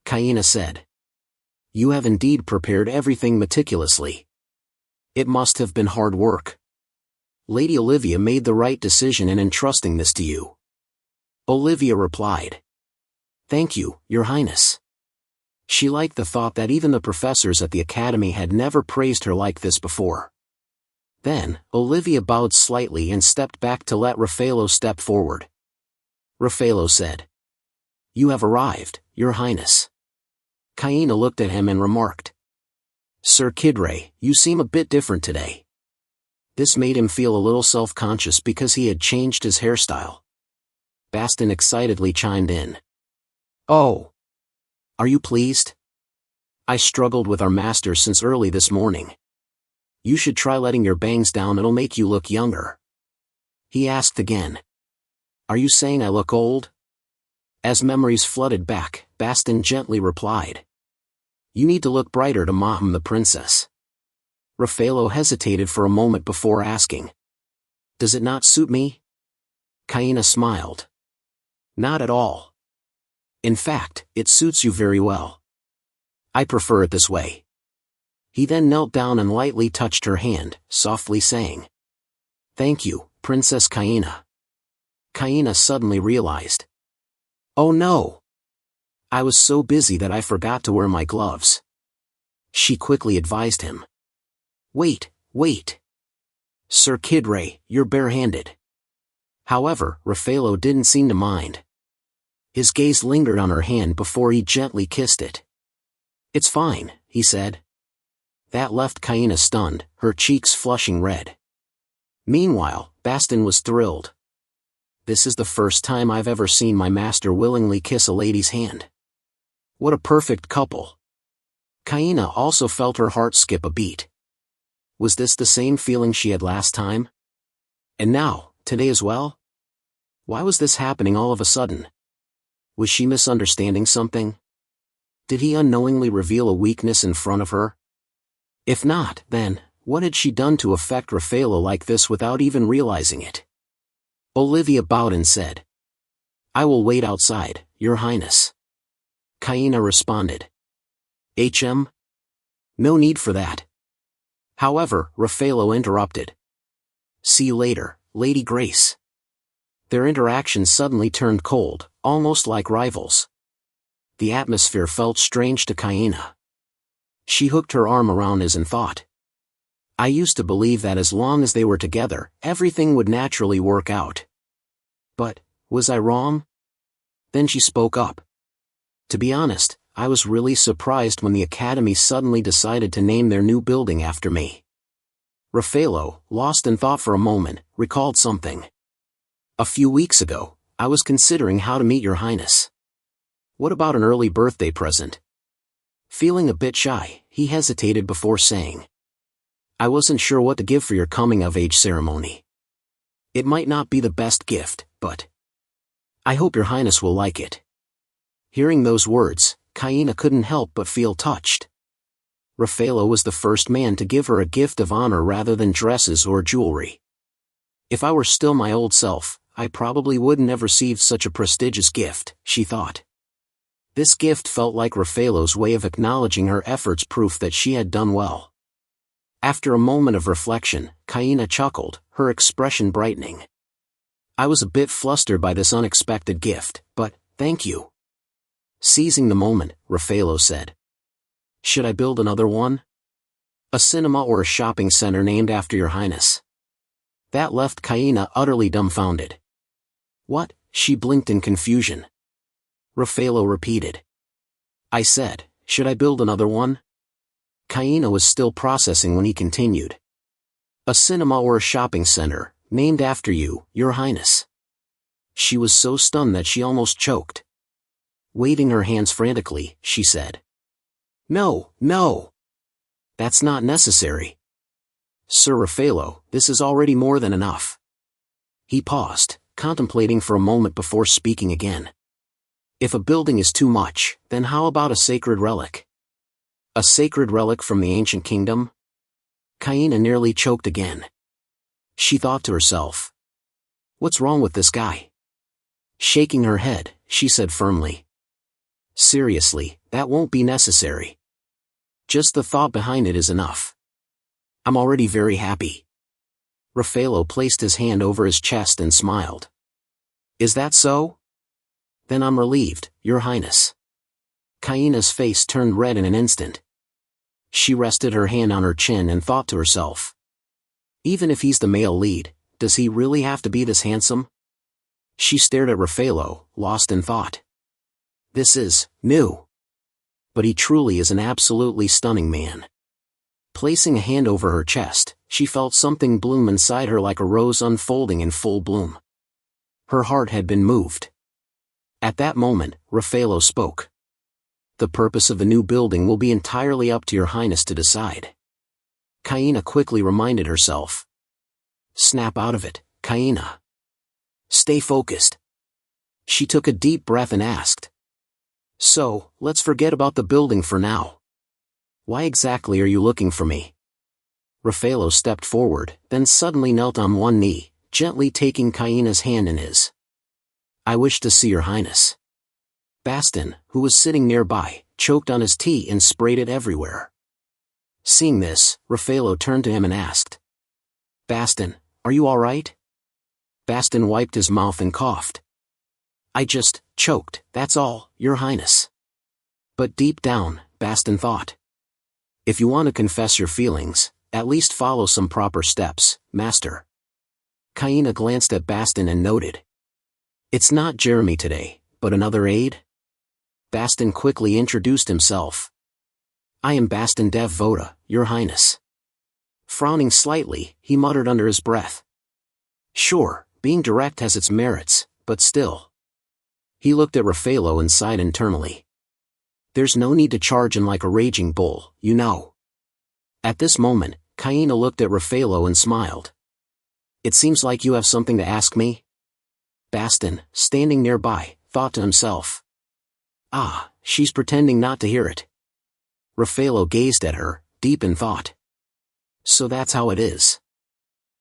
Kaina said. You have indeed prepared everything meticulously. It must have been hard work. Lady Olivia made the right decision in entrusting this to you. Olivia replied. Thank you, Your Highness. She liked the thought that even the professors at the academy had never praised her like this before. Then, Olivia bowed slightly and stepped back to let Raffaello step forward. Raffaello said. You have arrived, Your Highness. Kaina looked at him and remarked. Sir Kidray, you seem a bit different today. This made him feel a little self-conscious because he had changed his hairstyle. Bastin excitedly chimed in. Oh! Are you pleased? I struggled with our master since early this morning. You should try letting your bangs down, it'll make you look younger. He asked again. Are you saying I look old? As memories flooded back, Bastin gently replied. You need to look brighter to Maham the princess. Raffaello hesitated for a moment before asking. Does it not suit me? Kaina smiled. Not at all. In fact, it suits you very well. I prefer it this way. He then knelt down and lightly touched her hand, softly saying. Thank you, Princess Kaina. Kaina suddenly realized. Oh no! I was so busy that I forgot to wear my gloves. She quickly advised him. Wait. Sir Kidray, you're barehanded. However, Raffaello didn't seem to mind. His gaze lingered on her hand before he gently kissed it. It's fine, he said. That left Kaina stunned, her cheeks flushing red. Meanwhile, Bastin was thrilled. This is the first time I've ever seen my master willingly kiss a lady's hand. What a perfect couple. Kaina also felt her heart skip a beat. Was this the same feeling she had last time? And now, today as well? Why was this happening all of a sudden? Was she misunderstanding something? Did he unknowingly reveal a weakness in front of her? If not, then, what had she done to affect Raffaello like this without even realizing it? Olivia bowed and said. I will wait outside, Your Highness. Kaina responded. HM? No need for that. However, Raffaello interrupted. See you later, Lady Grace. Their interaction suddenly turned cold, almost like rivals. The atmosphere felt strange to Kaina. She hooked her arm around his and thought. I used to believe that as long as they were together, everything would naturally work out. But, was I wrong? Then she spoke up. To be honest, I was really surprised when the Academy suddenly decided to name their new building after me. Raffaello, lost in thought for a moment, recalled something. A few weeks ago, I was considering how to meet Your Highness. What about an early birthday present? Feeling a bit shy, he hesitated before saying. I wasn't sure what to give for your coming-of-age ceremony. It might not be the best gift, but I hope Your Highness will like it. Hearing those words, Kaina couldn't help but feel touched. Raffaello was the first man to give her a gift of honor rather than dresses or jewelry. If I were still my old self, I probably wouldn't have received such a prestigious gift, she thought. This gift felt like Raffaello's way of acknowledging her efforts, proof that she had done well. After a moment of reflection, Kaina chuckled, her expression brightening. I was a bit flustered by this unexpected gift, but, thank you. Seizing the moment, Raffaello said. Should I build another one? A cinema or a shopping center named after Your Highness? That left Kaina utterly dumbfounded. What? She blinked in confusion. Raffaello repeated. I said, should I build another one? Kaina was still processing when he continued. A cinema or a shopping center, named after you, Your Highness. She was so stunned that she almost choked. Waving her hands frantically, she said. No. That's not necessary. Sir Raffaello, this is already more than enough. He paused, contemplating for a moment before speaking again. If a building is too much, then how about a sacred relic? A sacred relic from the ancient kingdom? Kaina nearly choked again. She thought to herself. What's wrong with this guy? Shaking her head, she said firmly. Seriously, That won't be necessary. Just the thought behind it is enough. I'm already very happy. Raffaello placed his hand over his chest and smiled. Is that so? Then I'm relieved, Your Highness. Kaina's face turned red in an instant. She rested her hand on her chin and thought to herself. Even if he's the male lead, does he really have to be this handsome? She stared at Raffaello, lost in thought. This is new. But he truly is an absolutely stunning man. Placing a hand over her chest, she felt something bloom inside her like a rose unfolding in full bloom. Her heart had been moved. At that moment, Raffaello spoke. The purpose of the new building will be entirely up to Your Highness to decide. Kaina quickly reminded herself. Snap out of it, Kaina. Stay focused. She took a deep breath and asked. So, let's forget about the building for now. Why exactly are you looking for me? Raffaello stepped forward, then suddenly knelt on one knee, gently taking Kaina's hand in his. I wish to see Your Highness. Bastin, who was sitting nearby, choked on his tea and sprayed it everywhere. Seeing this, Raffaello turned to him and asked. Bastin, are you all right? Bastin wiped his mouth and coughed. I just choked, that's all, Your Highness. But deep down, Bastin thought. If you want to confess your feelings, at least follow some proper steps, Master. Kaina glanced at Bastin and noted. It's not Jeremy today, but another aide? Bastin quickly introduced himself. I am Bastin Dev Voda, Your Highness. Frowning slightly, he muttered under his breath. Sure, being direct has its merits, but still. He looked at Raffaello and sighed internally. There's no need to charge in like a raging bull, you know. At this moment, Kaina looked at Raffaello and smiled. It seems like you have something to ask me? Bastin, standing nearby, thought to himself. Ah, she's pretending not to hear it. Raffaello gazed at her, deep in thought. So that's how it is.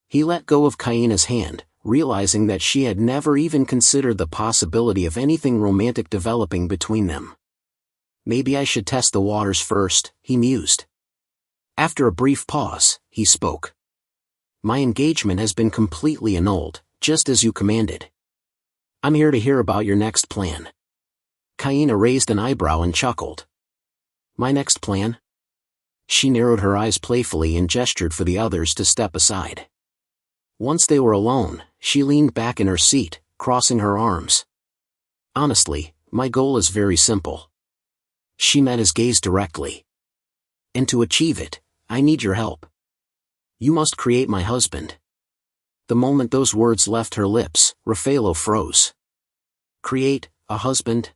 He let go of Kaina's hand, realizing that she had never even considered the possibility of anything romantic developing between them. Maybe I should test the waters first, he mused. After a brief pause, he spoke. My engagement has been completely annulled, just as you commanded. I'm here to hear about your next plan. Kaina raised an eyebrow and chuckled. My next plan? She narrowed her eyes playfully and gestured for the others to step aside. Once they were alone, she leaned back in her seat, crossing her arms. Honestly, my goal is very simple. She met his gaze directly. And to achieve it, I need your help. You must create my husband. The moment those words left her lips, Raffaello froze. Create a husband?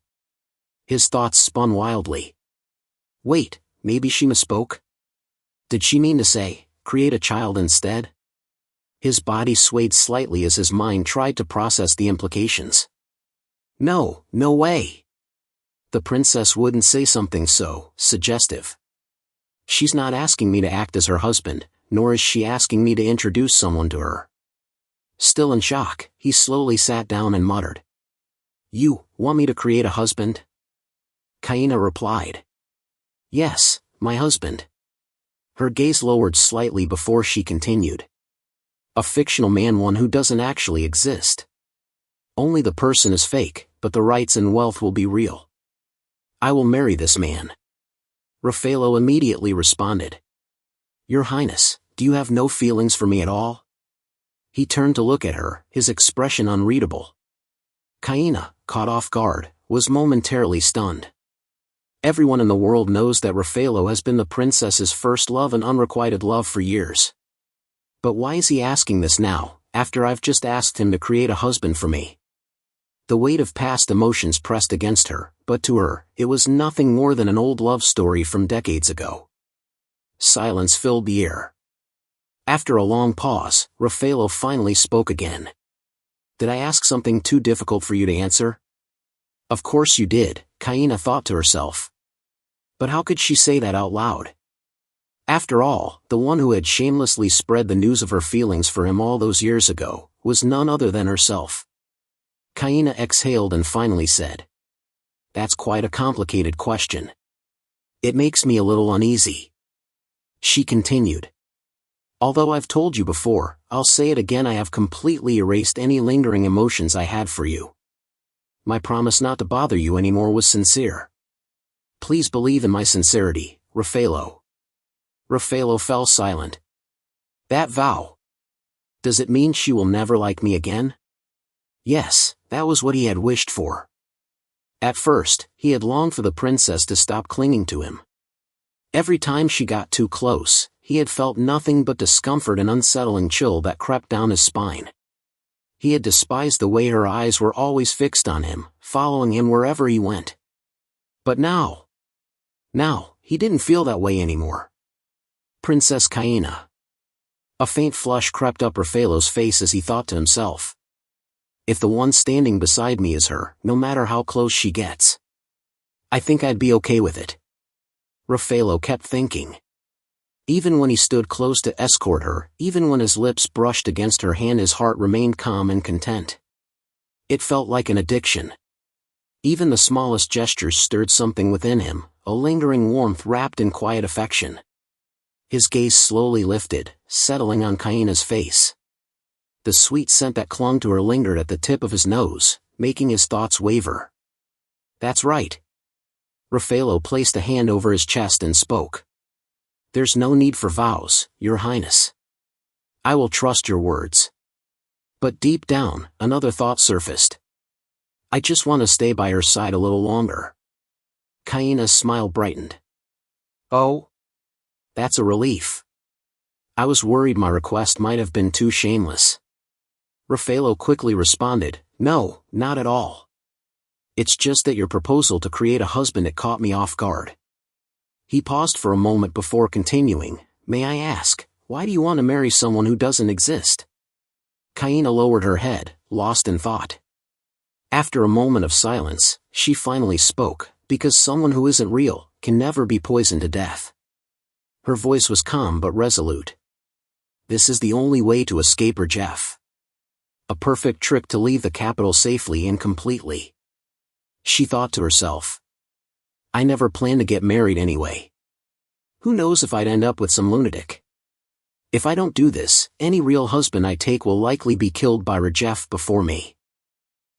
His thoughts spun wildly. Wait, maybe she misspoke? Did she mean to say, create a child instead? His body swayed slightly as his mind tried to process the implications. No, no way. The princess wouldn't say something so suggestive. She's not asking me to act as her husband, nor is she asking me to introduce someone to her. Still in shock, he slowly sat down and muttered. You want me to create a husband? Kaina replied. Yes, my husband. Her gaze lowered slightly before she continued. A fictional man, one who doesn't actually exist. Only the person is fake, but the rights and wealth will be real. I will marry this man. Raffaello immediately responded. Your Highness, do you have no feelings for me at all? He turned to look at her, his expression unreadable. Kaina, caught off guard, was momentarily stunned. Everyone in the world knows that Raffaello has been the princess's first love and unrequited love for years. But why is he asking this now, after I've just asked him to create a husband for me? The weight of past emotions pressed against her, but to her, it was nothing more than an old love story from decades ago. Silence filled the air. After a long pause, Raffaello finally spoke again. Did I ask something too difficult for you to answer? Of course you did, Kaina thought to herself. But how could she say that out loud? After all, the one who had shamelessly spread the news of her feelings for him all those years ago, was none other than herself. Kaina exhaled and finally said. That's quite a complicated question. It makes me a little uneasy. She continued. Although I've told you before, I'll say it again, I have completely erased any lingering emotions I had for you. My promise not to bother you anymore was sincere. Please believe in my sincerity, Raffaello. Raffaello fell silent. That vow. Does it mean she will never like me again? Yes, that was what he had wished for. At first, he had longed for the princess to stop clinging to him. Every time she got too close, he had felt nothing but discomfort and unsettling chill that crept down his spine. He had despised the way her eyes were always fixed on him, following him wherever he went. But now, he didn't feel that way anymore. Princess Kaina. A faint flush crept up Raffaello's face as he thought to himself. If the one standing beside me is her, no matter how close she gets, I think I'd be okay with it. Raffaello kept thinking. Even when he stood close to escort her, even when his lips brushed against her hand, his heart remained calm and content. It felt like an addiction. Even the smallest gestures stirred something within him, a lingering warmth wrapped in quiet affection. His gaze slowly lifted, settling on Kaina's face. The sweet scent that clung to her lingered at the tip of his nose, making his thoughts waver. That's right. Raffaello placed a hand over his chest and spoke. There's no need for vows, Your Highness. I will trust your words. But deep down, another thought surfaced. I just want to stay by her side a little longer. Kaina's smile brightened. Oh? That's a relief. I was worried my request might have been too shameless. Raffaello quickly responded, No, not at all. It's just that your proposal to create a husband, it caught me off guard. He paused for a moment before continuing, May I ask, why do you want to marry someone who doesn't exist? Kaina lowered her head, lost in thought. After a moment of silence, she finally spoke, because someone who isn't real can never be poisoned to death. Her voice was calm but resolute. This is the only way to escape Rajef. A perfect trick to leave the capital safely and completely. She thought to herself. I never planned to get married anyway. Who knows if I'd end up with some lunatic. If I don't do this, any real husband I take will likely be killed by Rajef before me.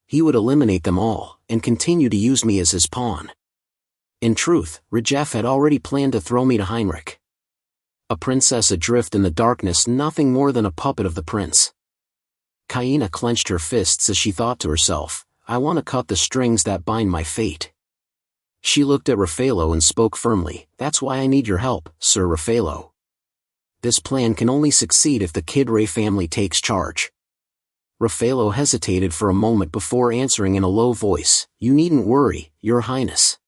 He would eliminate them all, and continue to use me as his pawn. In truth, Rajef had already planned to throw me to Heinrich. A princess adrift in the darkness, nothing more than a puppet of the prince. Kaina clenched her fists as she thought to herself, I want to cut the strings that bind my fate. She looked at Raffaello and spoke firmly, That's why I need your help, Sir Raffaello. This plan can only succeed if the Kidray family takes charge. Raffaello hesitated for a moment before answering in a low voice, You needn't worry, Your Highness.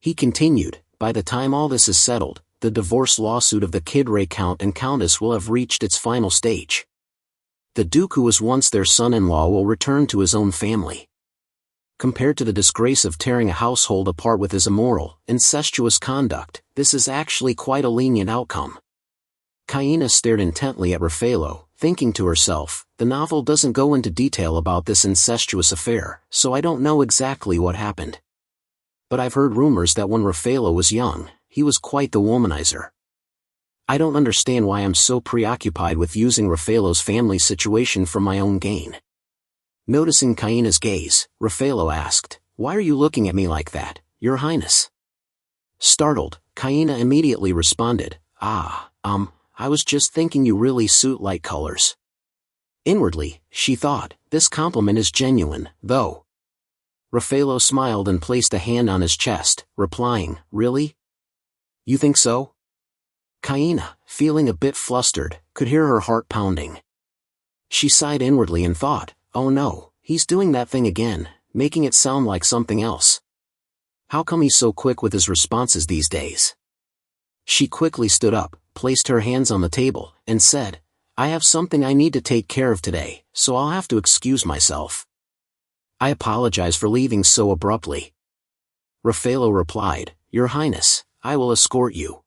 He continued, By the time all this is settled, the divorce lawsuit of the Kidray Count and Countess will have reached its final stage. The Duke who was once their son-in-law will return to his own family. Compared to the disgrace of tearing a household apart with his immoral, incestuous conduct, this is actually quite a lenient outcome. Kaina stared intently at Raffaello, thinking to herself, the novel doesn't go into detail about this incestuous affair, so I don't know exactly what happened. But I've heard rumors that when Raffaello was young, he was quite the womanizer. I don't understand why I'm so preoccupied with using Raffaello's family situation for my own gain. Noticing Kaina's gaze, Raffaello asked, Why are you looking at me like that, Your Highness? Startled, Kaina immediately responded, I was just thinking you really suit light colors. Inwardly, she thought, this compliment is genuine, though. Raffaello smiled and placed a hand on his chest, replying, Really? You think so? Kaina, feeling a bit flustered, could hear her heart pounding. She sighed inwardly and thought, Oh no, he's doing that thing again, making it sound like something else. How come he's so quick with his responses these days? She quickly stood up, placed her hands on the table, and said, I have something I need to take care of today, so I'll have to excuse myself. I apologize for leaving so abruptly. Raffaello replied, Your Highness, I will escort you.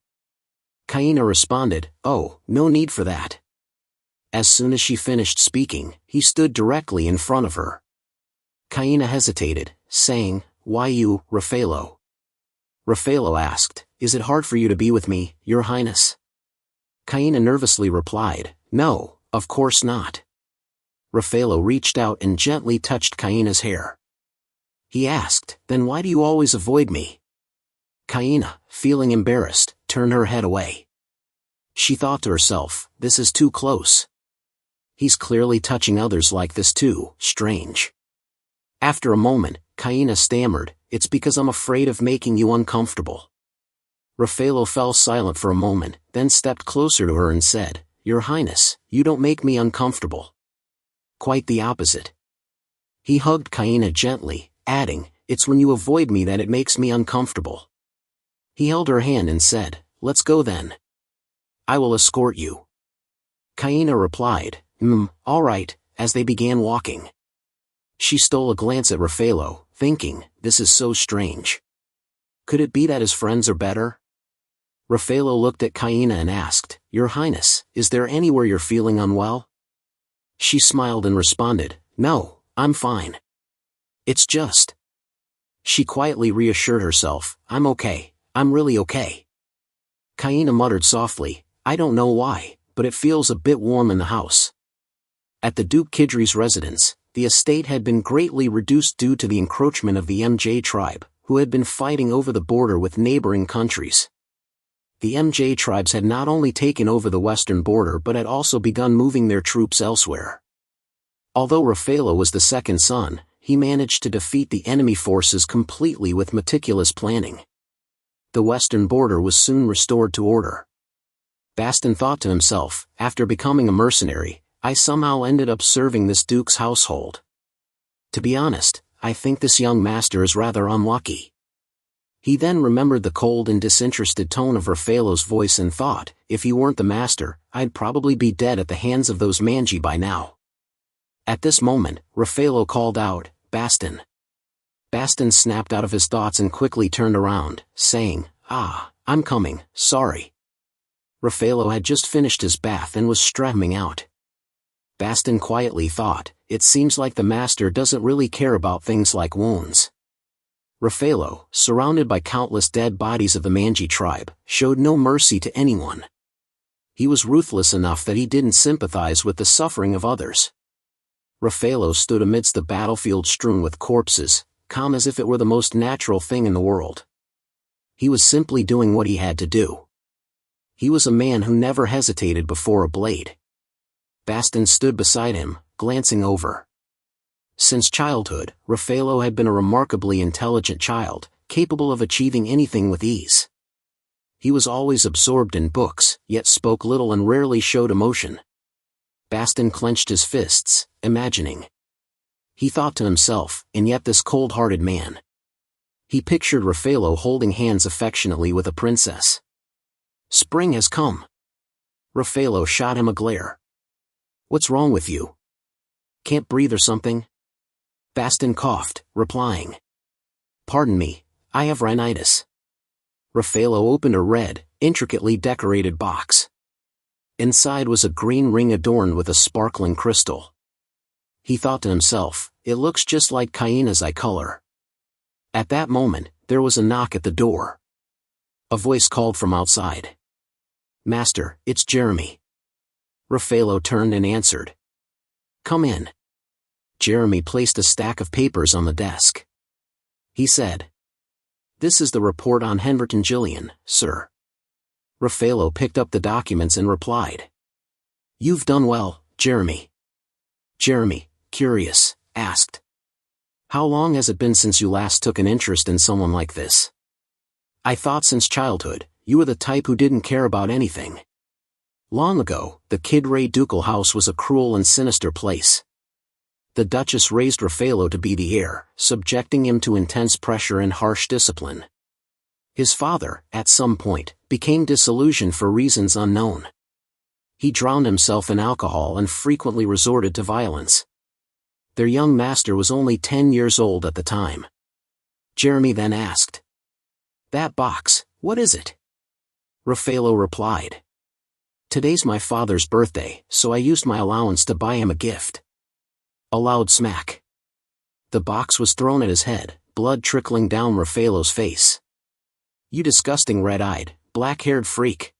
Kaina responded, Oh, no need for that. As soon as she finished speaking, he stood directly in front of her. Kaina hesitated, saying, Why you, Raffaello? Raffaello asked, "Is it hard for you to be with me, Your Highness?" Kaina nervously replied, "No, of course not." Raffaello reached out and gently touched Kaina's hair. He asked, "Then why do you always avoid me?" Kaina, feeling embarrassed, turned her head away. She thought to herself, "This is too close. He's clearly touching others like this too, strange." After a moment, Kaina stammered, "It's because I'm afraid of making you uncomfortable." Raffaello fell silent for a moment, then stepped closer to her and said, "Your Highness, you don't make me uncomfortable. Quite the opposite." He hugged Kaina gently, adding, "It's when you avoid me that it makes me uncomfortable." He held her hand and said, "Let's go then. I will escort you." Kaina replied, All right," as they began walking. She stole a glance at Raffaello, thinking, "This is so strange. Could it be that his friends are better?" Raffaello looked at Kaina and asked, "Your Highness, is there anywhere you're feeling unwell?" She smiled and responded, "No, I'm fine. It's just..." She quietly reassured herself, "I'm okay, I'm really okay." Kaina muttered softly, "I don't know why, but it feels a bit warm in the house." At the Duke Kidri's residence, the estate had been greatly reduced due to the encroachment of the MJ tribe, who had been fighting over the border with neighboring countries. The MJ tribes had not only taken over the western border but had also begun moving their troops elsewhere. Although Raffaello was the second son, he managed to defeat the enemy forces completely with meticulous planning. The western border was soon restored to order. Baston thought to himself, "After becoming a mercenary, I somehow ended up serving this duke's household. To be honest, I think this young master is rather unlucky." He then remembered the cold and disinterested tone of Raffaello's voice and thought, "If he weren't the master, I'd probably be dead at the hands of those Manji by now." At this moment, Raffaello called out, "Baston." Baston snapped out of his thoughts and quickly turned around, saying, I'm coming, sorry." Raffaello had just finished his bath and was stramming out. Baston quietly thought, "It seems like the master doesn't really care about things like wounds." Raffaello, surrounded by countless dead bodies of the Manji tribe, showed no mercy to anyone. He was ruthless enough that he didn't sympathize with the suffering of others. Raffaello stood amidst the battlefield strewn with corpses, calm as if it were the most natural thing in the world. He was simply doing what he had to do. He was a man who never hesitated before a blade. Baston stood beside him, glancing over. Since childhood, Raffaello had been a remarkably intelligent child, capable of achieving anything with ease. He was always absorbed in books, yet spoke little and rarely showed emotion. Baston clenched his fists, imagining. He thought to himself, and yet this cold-hearted man. He pictured Raffaello holding hands affectionately with a princess. "Spring has come." Raffaello shot him a glare. "What's wrong with you? Can't breathe or something?" Baston coughed, replying, "Pardon me, I have rhinitis." Raffaello opened a red, intricately decorated box. Inside was a green ring adorned with a sparkling crystal. He thought to himself, "It looks just like Kaina's eye color." At that moment, there was a knock at the door. A voice called from outside. "Master, it's Jeremy." Raffaello turned and answered. "Come in." Jeremy placed a stack of papers on the desk. He said, "This is the report on Henverton Gillian, sir." Raffaello picked up the documents and replied, "You've done well, Jeremy." Jeremy, curious, asked, "How long has it been since you last took an interest in someone like this?" "I thought since childhood, you were the type who didn't care about anything. Long ago, the Kidray ducal house was a cruel and sinister place. The Duchess raised Raffaello to be the heir, subjecting him to intense pressure and harsh discipline. His father, at some point, became disillusioned for reasons unknown. He drowned himself in alcohol and frequently resorted to violence. Their young master was only 10 years old at the time." Jeremy then asked, "That box, what is it?" Raffaello replied, "Today's my father's birthday, so I used my allowance to buy him a gift." A loud smack. The box was thrown at his head, blood trickling down Raffaello's face. You disgusting red-eyed, black-haired freak.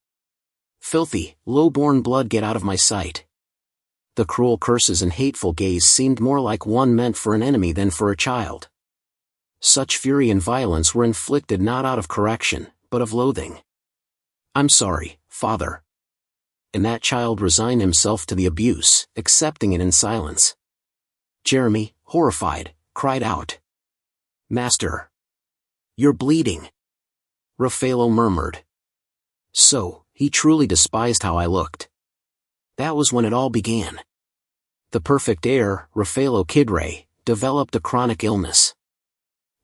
Filthy, low-born blood, get out of my sight. The cruel curses and hateful gaze seemed more like one meant for an enemy than for a child. Such fury and violence were inflicted not out of correction, but of loathing. I'm sorry, Father. And that child resigned himself to the abuse, accepting it in silence. Jeremy, horrified, cried out. Master! You're bleeding! Raffaello murmured. So, he truly despised how I looked. That was when it all began. The perfect heir, Raffaello Kidray, developed a chronic illness.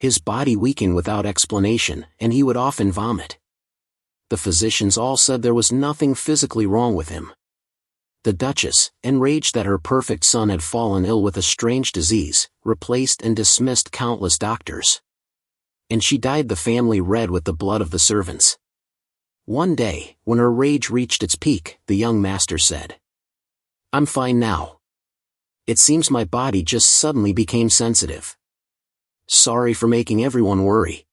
His body weakened without explanation, and he would often vomit. The physicians all said there was nothing physically wrong with him. The Duchess, enraged that her perfect son had fallen ill with a strange disease, replaced and dismissed countless doctors. And she dyed the family red with the blood of the servants. One day, when her rage reached its peak, the young master said, I'm fine now. It seems my body just suddenly became sensitive. Sorry for making everyone worry.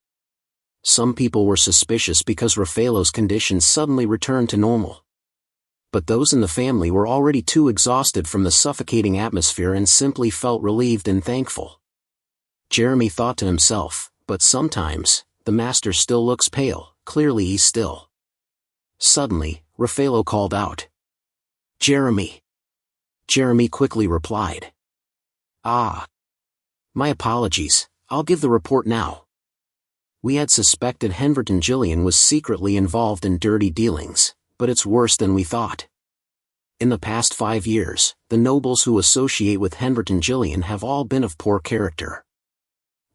Some people were suspicious because Raffaello's condition suddenly returned to normal. But those in the family were already too exhausted from the suffocating atmosphere and simply felt relieved and thankful. Jeremy thought to himself, but sometimes, the master still looks pale, clearly he's still. Suddenly, Raffaello called out. Jeremy. Jeremy quickly replied. Ah. My apologies, I'll give the report now. We had suspected Henverton Gillian was secretly involved in dirty dealings, but it's worse than we thought. In the past 5 years, the nobles who associate with Henverton Gillian have all been of poor character.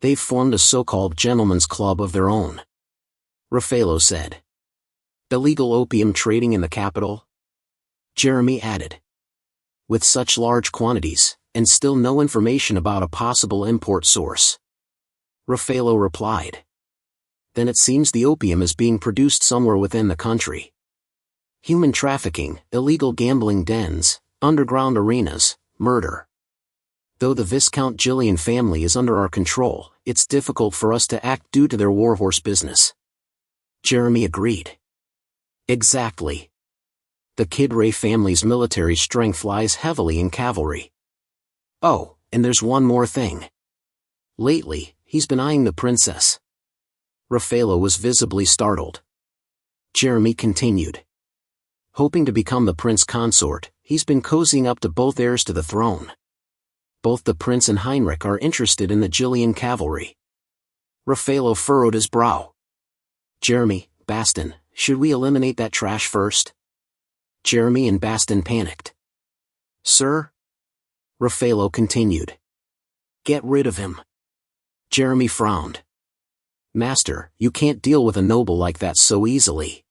They've formed a so-called gentlemen's club of their own. Raffaello said. Illegal opium trading in the capital? Jeremy added. With such large quantities, and still no information about a possible import source. Raffaello replied. Then it seems the opium is being produced somewhere within the country. Human trafficking, illegal gambling dens, underground arenas, murder. Though the Viscount Gillian family is under our control, it's difficult for us to act due to their warhorse business. Jeremy agreed. Exactly. The Kidray family's military strength lies heavily in cavalry. Oh, and there's one more thing. Lately, he's been eyeing the princess. Raffaello was visibly startled. Jeremy continued. Hoping to become the prince consort, he's been cozying up to both heirs to the throne. Both the prince and Heinrich are interested in the Gillian cavalry. Raffaello furrowed his brow. Jeremy, Baston, should we eliminate that trash first? Jeremy and Baston panicked. Sir? Raffaello continued. Get rid of him. Jeremy frowned. Master, you can't deal with a noble like that so easily.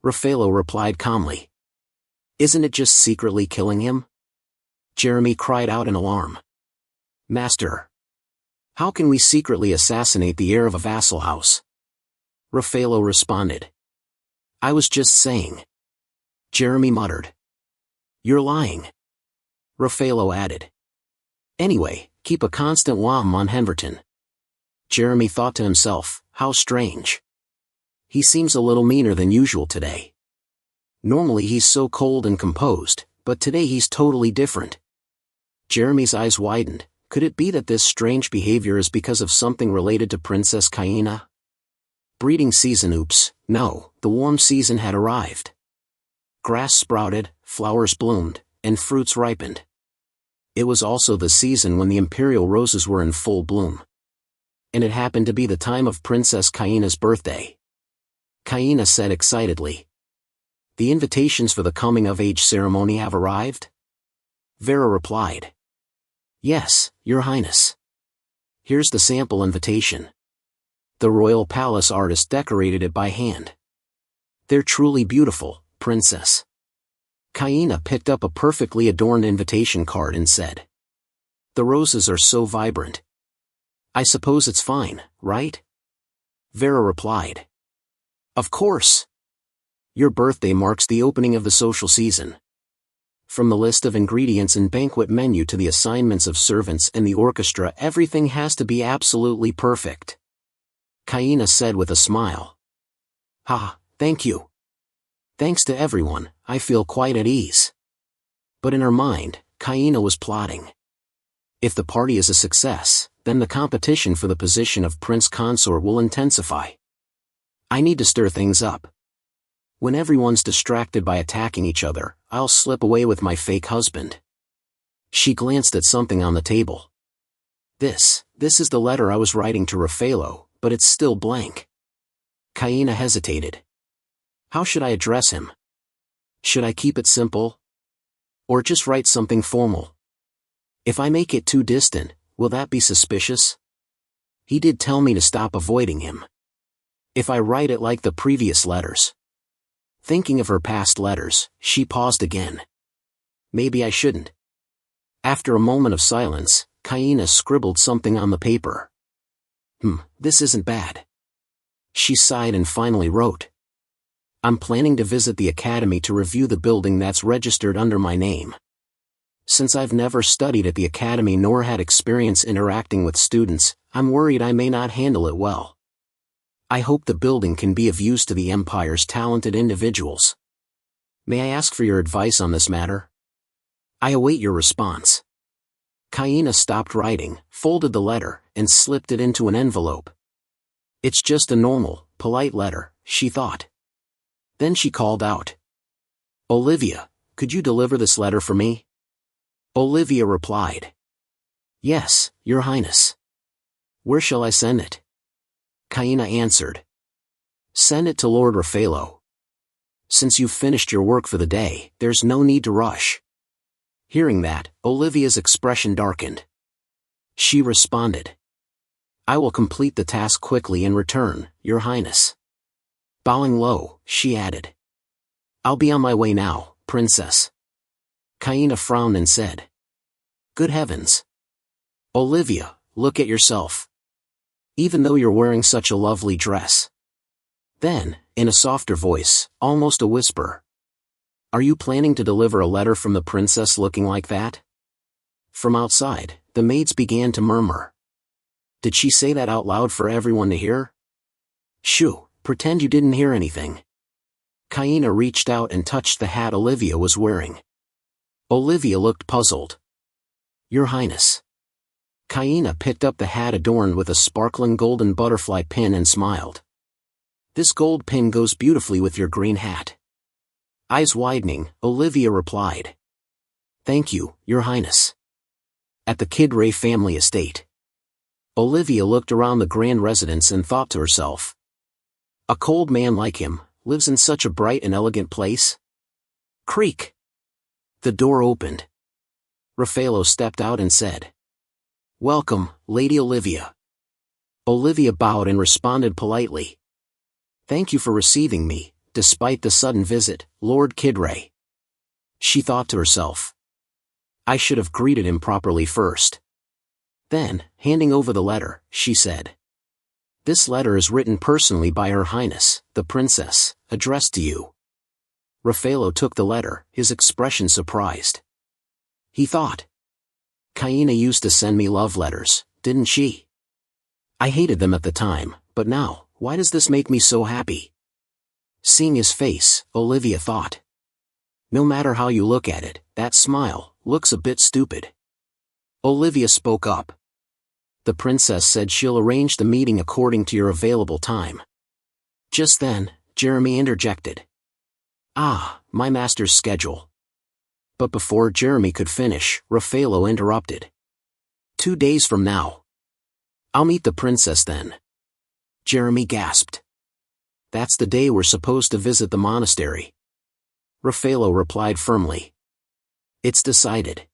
Raffaello replied calmly. Isn't it just secretly killing him? Jeremy cried out in alarm. Master. How can we secretly assassinate the heir of a vassal house? Raffaello responded. I was just saying. Jeremy muttered. You're lying. Raffaello added. Anyway, keep a constant watch on Henverton. Jeremy thought to himself, how strange. He seems a little meaner than usual today. Normally he's so cold and composed, but today he's totally different. Jeremy's eyes widened. Could it be that this strange behavior is because of something related to Princess Kaina? Breeding season. Oops, no, the warm season had arrived. Grass sprouted, flowers bloomed, and fruits ripened. It was also the season when the imperial roses were in full bloom. And it happened to be the time of Princess Kaina's birthday. Kaina said excitedly. The invitations for the coming-of-age ceremony have arrived? Vera replied. Yes, Your Highness. Here's the sample invitation. The royal palace artist decorated it by hand. They're truly beautiful, Princess. Kaina picked up a perfectly adorned invitation card and said. The roses are so vibrant. I suppose it's fine, right? Vera replied. Of course. Your birthday marks the opening of the social season. From the list of ingredients and banquet menu to the assignments of servants and the orchestra, everything has to be absolutely perfect. Kaina said with a smile. Ha, thank you. Thanks to everyone, I feel quite at ease. But in her mind, Kaina was plotting. If the party is a success, then the competition for the position of prince consort will intensify. I need to stir things up. When everyone's distracted by attacking each other, I'll slip away with my fake husband. She glanced at something on the table. This is the letter I was writing to Raffaello, but it's still blank. Kaina hesitated. How should I address him? Should I keep it simple? Or just write something formal? If I make it too distant, will that be suspicious? He did tell me to stop avoiding him. If I write it like the previous letters. Thinking of her past letters, she paused again. Maybe I shouldn't. After a moment of silence, Kaina scribbled something on the paper. This isn't bad. She sighed and finally wrote. I'm planning to visit the academy to review the building that's registered under my name. Since I've never studied at the academy nor had experience interacting with students, I'm worried I may not handle it well. I hope the building can be of use to the Empire's talented individuals. May I ask for your advice on this matter? I await your response. Kaina stopped writing, folded the letter, and slipped it into an envelope. It's just a normal, polite letter, she thought. Then she called out. Olivia, could you deliver this letter for me? Olivia replied. Yes, Your Highness. Where shall I send it? Kaina answered. Send it to Lord Raffaello. Since you've finished your work for the day, there's no need to rush. Hearing that, Olivia's expression darkened. She responded. I will complete the task quickly and return, Your Highness. Bowing low, she added. I'll be on my way now, Princess. Kaina frowned and said. Good heavens. Olivia, look at yourself. Even though you're wearing such a lovely dress. Then, in a softer voice, almost a whisper. Are you planning to deliver a letter from the princess looking like that? From outside, the maids began to murmur. Did she say that out loud for everyone to hear? Shoo, pretend you didn't hear anything. Kaina reached out and touched the hat Olivia was wearing. Olivia looked puzzled. Your Highness. Kaina picked up the hat adorned with a sparkling golden butterfly pin and smiled. This gold pin goes beautifully with your green hat. Eyes widening, Olivia replied. Thank you, Your Highness. At the Kidray family estate. Olivia looked around the grand residence and thought to herself. A cold man like him, lives in such a bright and elegant place? Creak. The door opened. Raffaello stepped out and said. Welcome, Lady Olivia. Olivia bowed and responded politely. Thank you for receiving me, despite the sudden visit, Lord Kidray. She thought to herself. I should have greeted him properly first. Then, handing over the letter, she said. This letter is written personally by Her Highness, the Princess, addressed to you. Raffaello took the letter, his expression surprised. He thought. Kaina used to send me love letters, didn't she? I hated them at the time, but now, why does this make me so happy? Seeing his face, Olivia thought. No matter how you look at it, that smile looks a bit stupid. Olivia spoke up. The princess said she'll arrange the meeting according to your available time. Just then, Jeremy interjected. Ah, my master's schedule. But before Jeremy could finish, Raffaello interrupted. 2 days from now. I'll meet the princess then. Jeremy gasped. That's the day we're supposed to visit the monastery. Raffaello replied firmly. It's decided.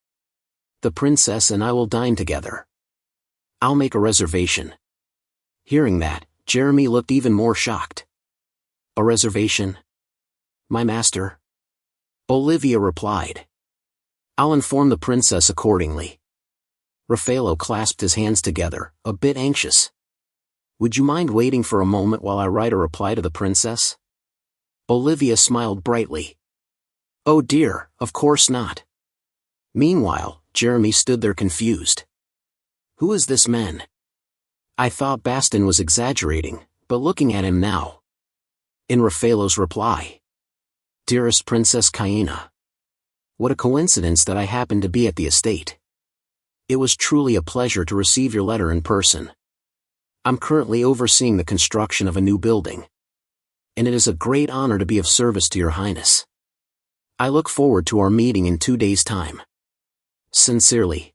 The princess and I will dine together. I'll make a reservation. Hearing that, Jeremy looked even more shocked. A reservation? My master? Olivia replied. I'll inform the princess accordingly. Raffaello clasped his hands together, a bit anxious. Would you mind waiting for a moment while I write a reply to the princess? Olivia smiled brightly. Oh dear, of course not. Meanwhile, Jeremy stood there confused. Who is this man? I thought Baston was exaggerating, but looking at him now. In Raffaello's reply. Dearest Princess Kaina. What a coincidence that I happened to be at the estate. It was truly a pleasure to receive your letter in person. I'm currently overseeing the construction of a new building. And it is a great honor to be of service to your highness. I look forward to our meeting in 2 days' time. Sincerely.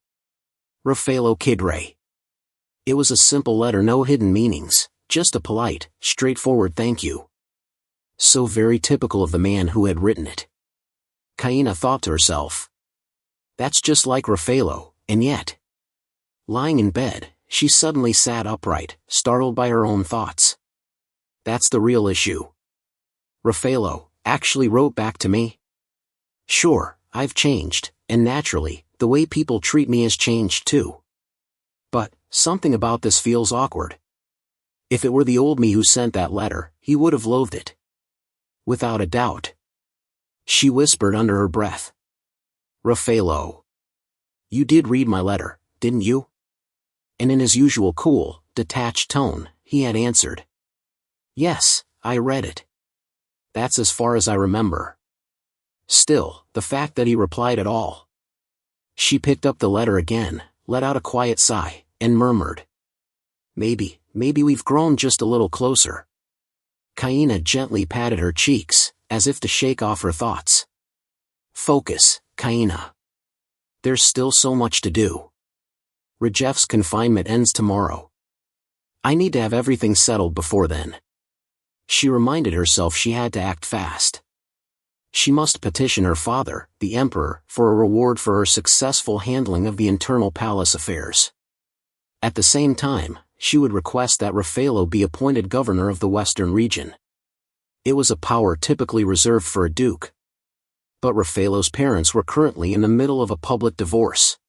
Raffaello Kidre. It was a simple letter, no hidden meanings, just a polite, straightforward thank you. So very typical of the man who had written it. Kaina thought to herself. That's just like Raffaello, and yet. Lying in bed, she suddenly sat upright, startled by her own thoughts. That's the real issue. Raffaello actually wrote back to me. Sure, I've changed, and naturally, the way people treat me has changed too. But, something about this feels awkward. If it were the old me who sent that letter, he would have loathed it. Without a doubt. She whispered under her breath. Raffaello. You did read my letter, didn't you? And in his usual cool, detached tone, he had answered. Yes, I read it. That's as far as I remember. Still, the fact that he replied at all. She picked up the letter again, let out a quiet sigh, and murmured. Maybe we've grown just a little closer. Kaina gently patted her cheeks, as if to shake off her thoughts. Focus, Kaina. There's still so much to do. Rajeff's confinement ends tomorrow. I need to have everything settled before then. She reminded herself she had to act fast. She must petition her father, the emperor, for a reward for her successful handling of the internal palace affairs. At the same time, she would request that Raffaello be appointed governor of the western region. It was a power typically reserved for a duke. But Raffaello's parents were currently in the middle of a public divorce.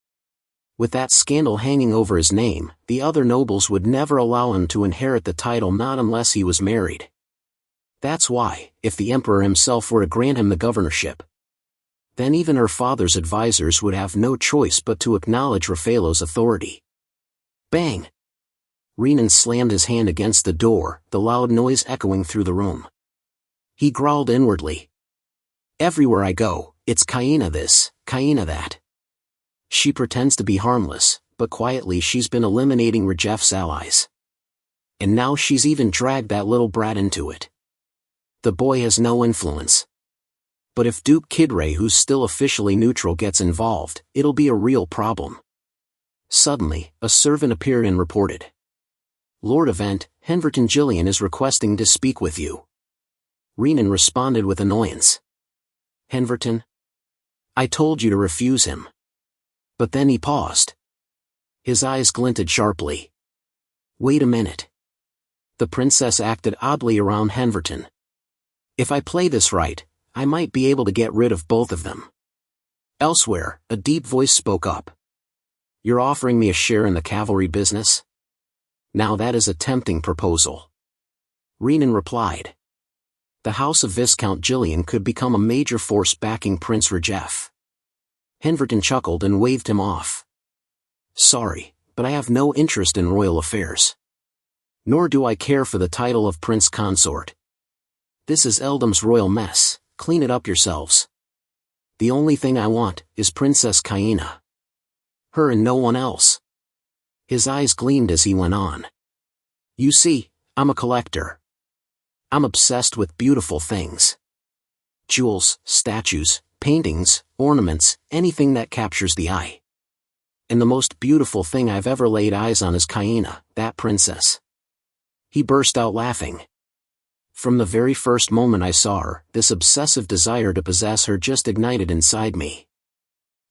With that scandal hanging over his name, the other nobles would never allow him to inherit the title, not unless he was married. That's why, if the emperor himself were to grant him the governorship, then even her father's advisors would have no choice but to acknowledge Raffaello's authority. Bang! Renan slammed his hand against the door, the loud noise echoing through the room. He growled inwardly. Everywhere I go, it's Kaina this, Kaina that. She pretends to be harmless, but quietly she's been eliminating Rajeff's allies. And now she's even dragged that little brat into it. The boy has no influence. But if Duke Kidre, who's still officially neutral, gets involved, it'll be a real problem. Suddenly, a servant appeared and reported. Lord Event, Henverton Gillian is requesting to speak with you. Renan responded with annoyance. Henverton? I told you to refuse him. But then he paused. His eyes glinted sharply. Wait a minute. The princess acted oddly around Henverton. If I play this right, I might be able to get rid of both of them. Elsewhere, a deep voice spoke up. You're offering me a share in the cavalry business? Now that is a tempting proposal. Renan replied. The house of Viscount Gillian could become a major force backing Prince Rajeff. Henverton chuckled and waved him off. Sorry, but I have no interest in royal affairs. Nor do I care for the title of Prince Consort. This is Eldam's royal mess, clean it up yourselves. The only thing I want is Princess Kaina. Her and no one else. His eyes gleamed as he went on. You see, I'm a collector. I'm obsessed with beautiful things. Jewels, statues, paintings, ornaments, anything that captures the eye. And the most beautiful thing I've ever laid eyes on is Kaina, that princess. He burst out laughing. From the very first moment I saw her, this obsessive desire to possess her just ignited inside me.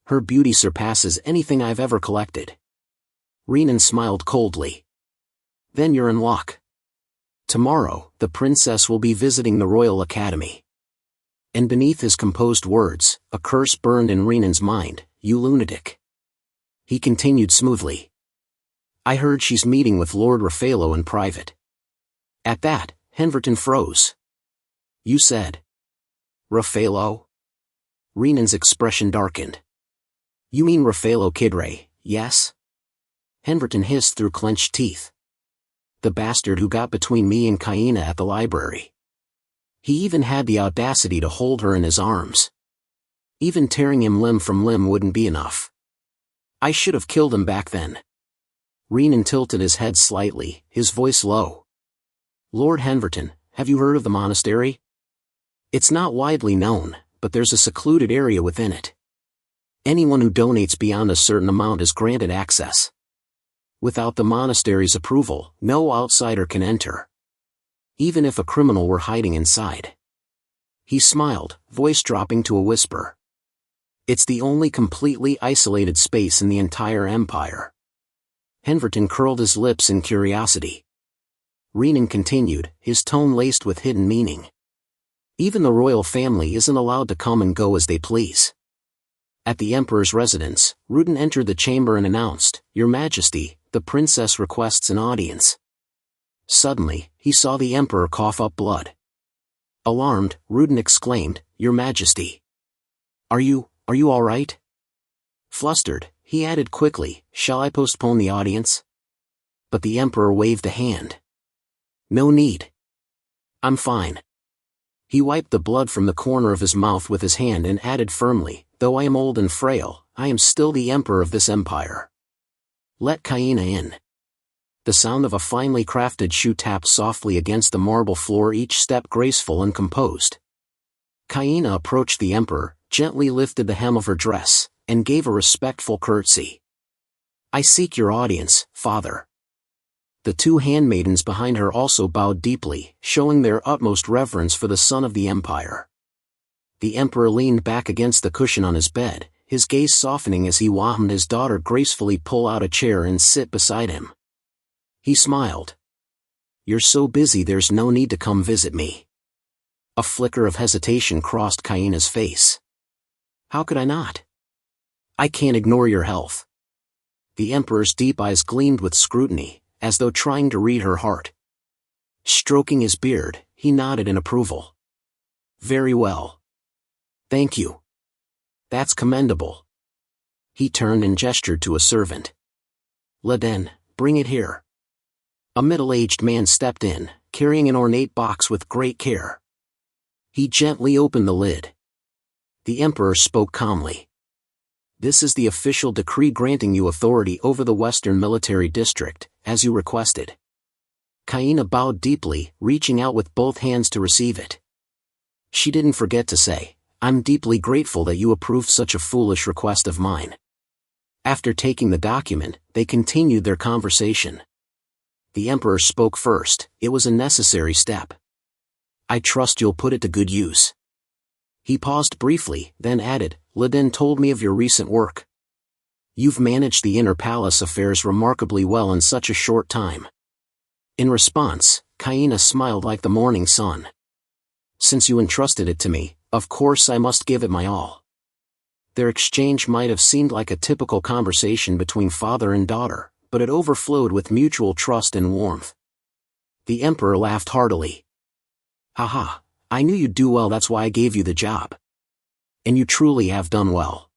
Her beauty surpasses anything I've ever collected. Renan smiled coldly. Then you're in luck. Tomorrow, the princess will be visiting the Royal Academy. And beneath his composed words, a curse burned in Renan's mind, you lunatic. He continued smoothly. I heard she's meeting with Lord Raffaello in private. At that, Henverton froze. You said. Raffaello? Renan's expression darkened. You mean Raffaello Kidre, yes? Henverton hissed through clenched teeth. The bastard who got between me and Kaina at the library. He even had the audacity to hold her in his arms. Even tearing him limb from limb wouldn't be enough. I should have killed him back then. Renan tilted his head slightly, his voice low. Lord Henverton, have you heard of the monastery? It's not widely known, but there's a secluded area within it. Anyone who donates beyond a certain amount is granted access. Without the monastery's approval, no outsider can enter. Even if a criminal were hiding inside. He smiled, voice dropping to a whisper. It's the only completely isolated space in the entire empire. Henverton curled his lips in curiosity. Renan continued, his tone laced with hidden meaning. Even the royal family isn't allowed to come and go as they please. At the emperor's residence, Rudin entered the chamber and announced, Your Majesty, the princess requests an audience. Suddenly, he saw the emperor cough up blood. Alarmed, Rudin exclaimed, Your Majesty. Are you all right? Flustered, he added quickly, Shall I postpone the audience? But the emperor waved a hand. No need. I'm fine. He wiped the blood from the corner of his mouth with his hand and added firmly, Though I am old and frail, I am still the emperor of this empire. Let Kaina in. The sound of a finely crafted shoe tapped softly against the marble floor, each step graceful and composed. Kaina approached the emperor, gently lifted the hem of her dress, and gave a respectful curtsy. I seek your audience, father. The two handmaidens behind her also bowed deeply, showing their utmost reverence for the son of the empire. The emperor leaned back against the cushion on his bed, his gaze softening as he watched his daughter gracefully pull out a chair and sit beside him. He smiled. You're so busy there's no need to come visit me. A flicker of hesitation crossed Kaina's face. How could I not? I can't ignore your health. The emperor's deep eyes gleamed with scrutiny, as though trying to read her heart. Stroking his beard, he nodded in approval. Very well. Thank you. That's commendable. He turned and gestured to a servant. Laden, bring it here. A middle-aged man stepped in, carrying an ornate box with great care. He gently opened the lid. The emperor spoke calmly. This is the official decree granting you authority over the Western Military District, as you requested. Kaina bowed deeply, reaching out with both hands to receive it. She didn't forget to say, I'm deeply grateful that you approved such a foolish request of mine. After taking the document, they continued their conversation. The emperor spoke first, it was a necessary step. I trust you'll put it to good use. He paused briefly, then added, Laden told me of your recent work. You've managed the inner palace affairs remarkably well in such a short time. In response, Kaina smiled like the morning sun. Since you entrusted it to me, of course I must give it my all. Their exchange might have seemed like a typical conversation between father and daughter, but it overflowed with mutual trust and warmth. The emperor laughed heartily. Haha, I knew you'd do well, that's why I gave you the job. And you truly have done well.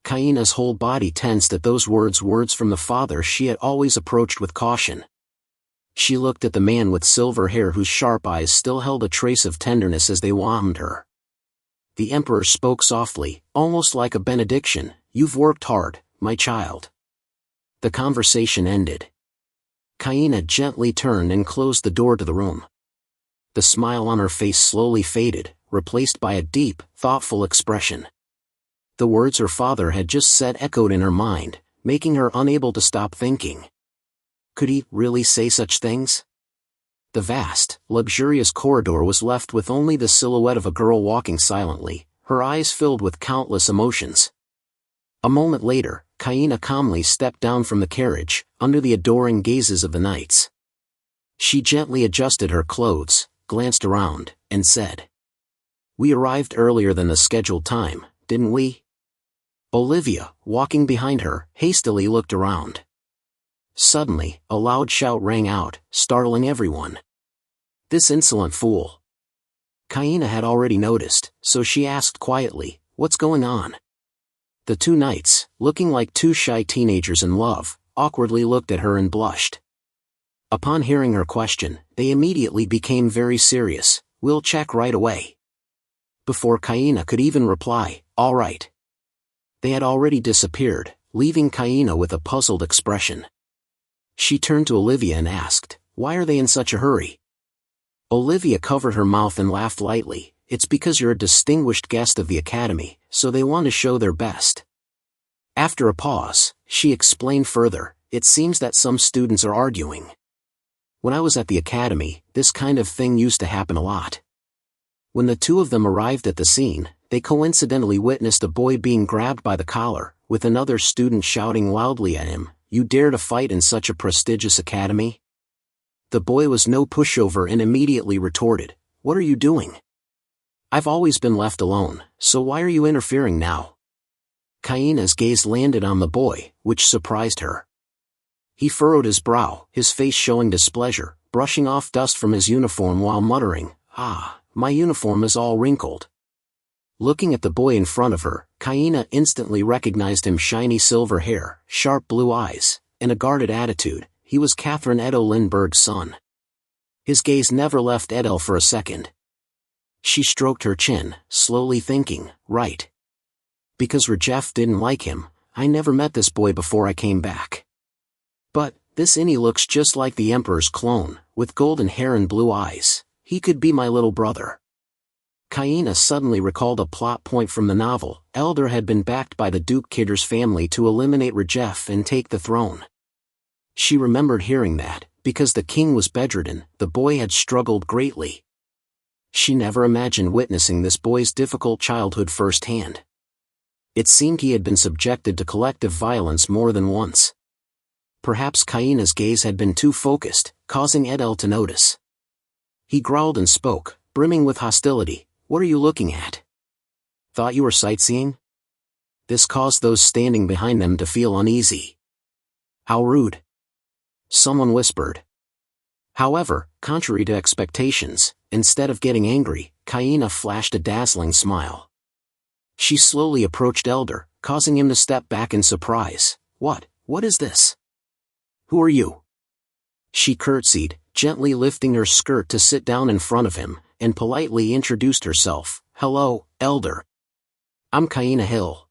Kaina's whole body tensed at those words from the father she had always approached with caution. She looked at the man with silver hair whose sharp eyes still held a trace of tenderness as they warmed her. The emperor spoke softly, almost like a benediction, You've worked hard, my child. The conversation ended. Kaina gently turned and closed the door to the room. The smile on her face slowly faded, replaced by a deep, thoughtful expression. The words her father had just said echoed in her mind, making her unable to stop thinking. Could he really say such things? The vast, luxurious corridor was left with only the silhouette of a girl walking silently, her eyes filled with countless emotions. A moment later, Kaina calmly stepped down from the carriage, under the adoring gazes of the knights. She gently adjusted her clothes, glanced around, and said, We arrived earlier than the scheduled time, didn't we? Olivia, walking behind her, hastily looked around. Suddenly, a loud shout rang out, startling everyone. This insolent fool. Kaina had already noticed, so she asked quietly, What's going on? The two knights, looking like two shy teenagers in love, awkwardly looked at her and blushed. Upon hearing her question, they immediately became very serious, We'll check right away. Before Kaina could even reply, all right. They had already disappeared, leaving Kaina with a puzzled expression. She turned to Olivia and asked, why are they in such a hurry? Olivia covered her mouth and laughed lightly. It's because you're a distinguished guest of the academy, so they want to show their best. After a pause, she explained further, it seems that some students are arguing. When I was at the academy, this kind of thing used to happen a lot. When the two of them arrived at the scene, they coincidentally witnessed a boy being grabbed by the collar, with another student shouting loudly at him, "You dare to fight in such a prestigious academy?" The boy was no pushover and immediately retorted, "What are you doing? I've always been left alone, so why are you interfering now?" Kaina's gaze landed on the boy, which surprised her. He furrowed his brow, his face showing displeasure, brushing off dust from his uniform while muttering, my uniform is all wrinkled." Looking at the boy in front of her, Kaina instantly recognized him: shiny silver hair, sharp blue eyes, and a guarded attitude. He was Catherine Edo Lindbergh's son. His gaze never left Edel for a second. She stroked her chin, slowly thinking, right. Because Rajef didn't like him, I never met this boy before I came back. But, this Inni looks just like the Emperor's clone, with golden hair and blue eyes. He could be my little brother. Kaina suddenly recalled a plot point from the novel. Elder had been backed by the Duke Kidder's family to eliminate Rajef and take the throne. She remembered hearing that, because the king was bedridden, the boy had struggled greatly. She never imagined witnessing this boy's difficult childhood firsthand. It seemed he had been subjected to collective violence more than once. Perhaps Kaina's gaze had been too focused, causing Edel to notice. He growled and spoke, brimming with hostility, "What are you looking at? Thought you were sightseeing?" This caused those standing behind them to feel uneasy. "How rude," someone whispered. However, contrary to expectations, instead of getting angry, Kaina flashed a dazzling smile. She slowly approached Elder, causing him to step back in surprise. What is this? Who are you?" She curtsied, gently lifting her skirt to sit down in front of him, and politely introduced herself. "Hello, Elder. I'm Kaina Hill."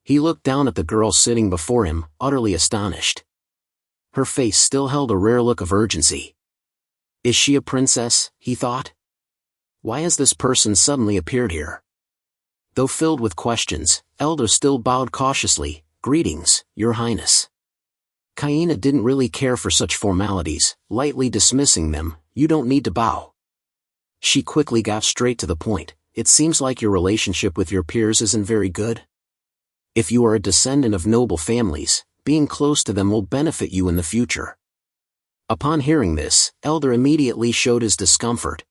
He looked down at the girl sitting before him, utterly astonished. Her face still held a rare look of urgency. Is she a princess, he thought? Why has this person suddenly appeared here? Though filled with questions, Elder still bowed cautiously. "Greetings, Your Highness." Kaina didn't really care for such formalities, lightly dismissing them. "You don't need to bow." She quickly got straight to the point. "It seems like your relationship with your peers isn't very good. If you are a descendant of noble families, being close to them will benefit you in the future." Upon hearing this, Elder immediately showed his discomfort.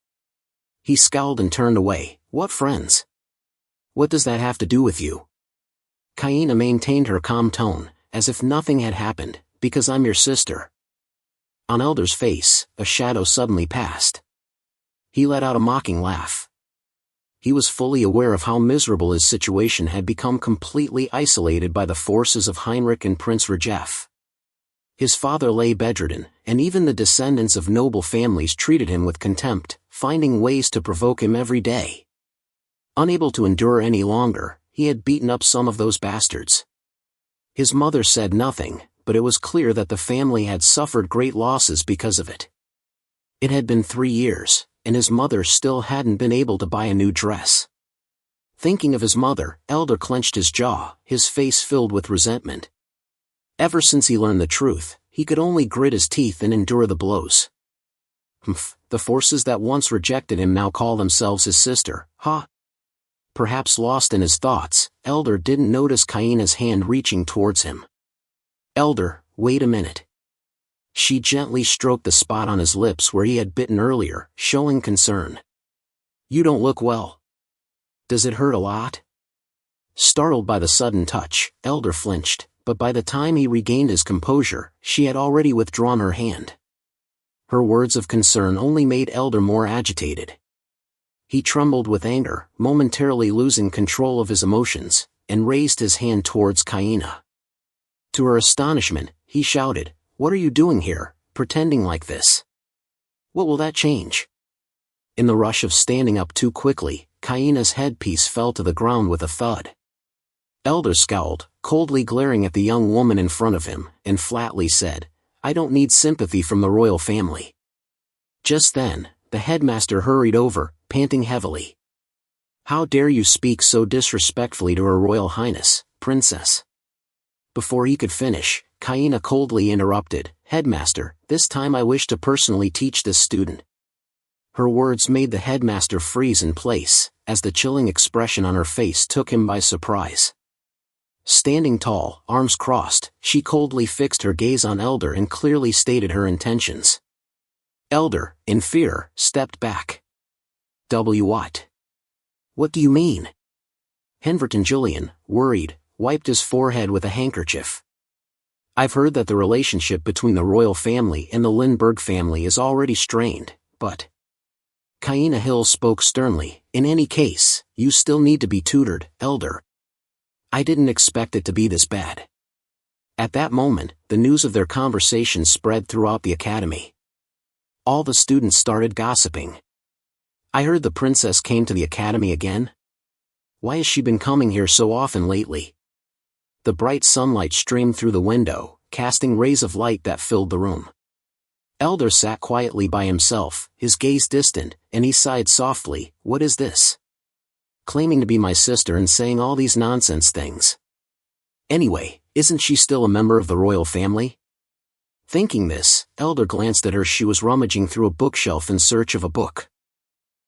He scowled and turned away. "What friends? What does that have to do with you?" Kaina maintained her calm tone, as if nothing had happened. "Because I'm your sister." On Elder's face, a shadow suddenly passed. He let out a mocking laugh. He was fully aware of how miserable his situation had become, completely isolated by the forces of Heinrich and Prince Rajef. His father lay bedridden, and even the descendants of noble families treated him with contempt, finding ways to provoke him every day. Unable to endure any longer, he had beaten up some of those bastards. His mother said nothing, but it was clear that the family had suffered great losses because of it. It had been 3 years, and his mother still hadn't been able to buy a new dress. Thinking of his mother, Elder clenched his jaw, his face filled with resentment. Ever since he learned the truth, he could only grit his teeth and endure the blows. The forces that once rejected him now call themselves his sister, huh? Perhaps lost in his thoughts, Elder didn't notice Kaina's hand reaching towards him. "Elder, wait a minute." She gently stroked the spot on his lips where he had bitten earlier, showing concern. "You don't look well. Does it hurt a lot?" Startled by the sudden touch, Elder flinched, but by the time he regained his composure, she had already withdrawn her hand. Her words of concern only made Elder more agitated. He trembled with anger, momentarily losing control of his emotions, and raised his hand towards Kaina. To her astonishment, he shouted, "What are you doing here, pretending like this? What will that change?" In the rush of standing up too quickly, Kaina's headpiece fell to the ground with a thud. Elder scowled, coldly glaring at the young woman in front of him, and flatly said, "I don't need sympathy from the royal family." Just then, the headmaster hurried over, panting heavily. "How dare you speak so disrespectfully to Her Royal Highness, Princess?" Before he could finish, Kaina coldly interrupted, "Headmaster, this time I wish to personally teach this student." Her words made the headmaster freeze in place, as the chilling expression on her face took him by surprise. Standing tall, arms crossed, she coldly fixed her gaze on Elder and clearly stated her intentions. Elder, in fear, stepped back. What? What do you mean?" Henverton Julian, worried, wiped his forehead with a handkerchief. "I've heard that the relationship between the royal family and the Lindbergh family is already strained, but..." Kaina Hill spoke sternly, "In any case, you still need to be tutored, Elder. I didn't expect it to be this bad." At that moment, the news of their conversation spread throughout the academy. All the students started gossiping. "I heard the princess came to the academy again? Why has she been coming here so often lately?" The bright sunlight streamed through the window, casting rays of light that filled the room. Elder sat quietly by himself, his gaze distant, and he sighed softly, "What is this? Claiming to be my sister and saying all these nonsense things. Anyway, isn't she still a member of the royal family?" Thinking this, Elder glanced at her. She was rummaging through a bookshelf in search of a book.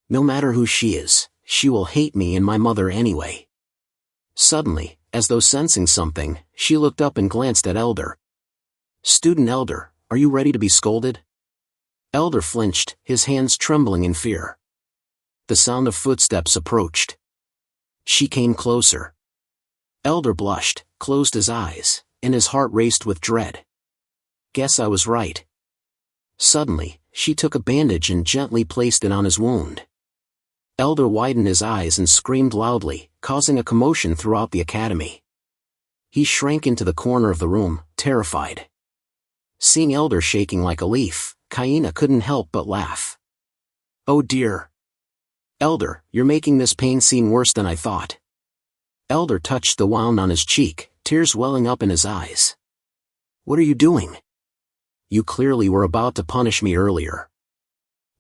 "No matter who she is, she will hate me and my mother anyway." Suddenly, as though sensing something, she looked up and glanced at Elder. "Student Elder, are you ready to be scolded?" Elder flinched, his hands trembling in fear. The sound of footsteps approached. She came closer. Elder blushed, closed his eyes, and his heart raced with dread. "Guess I was right." Suddenly, she took a bandage and gently placed it on his wound. Elder widened his eyes and screamed loudly, causing a commotion throughout the academy. He shrank into the corner of the room, terrified. Seeing Elder shaking like a leaf, Kaina couldn't help but laugh. "Oh dear. Elder, you're making this pain seem worse than I thought." Elder touched the wound on his cheek, tears welling up in his eyes. "What are you doing? You clearly were about to punish me earlier."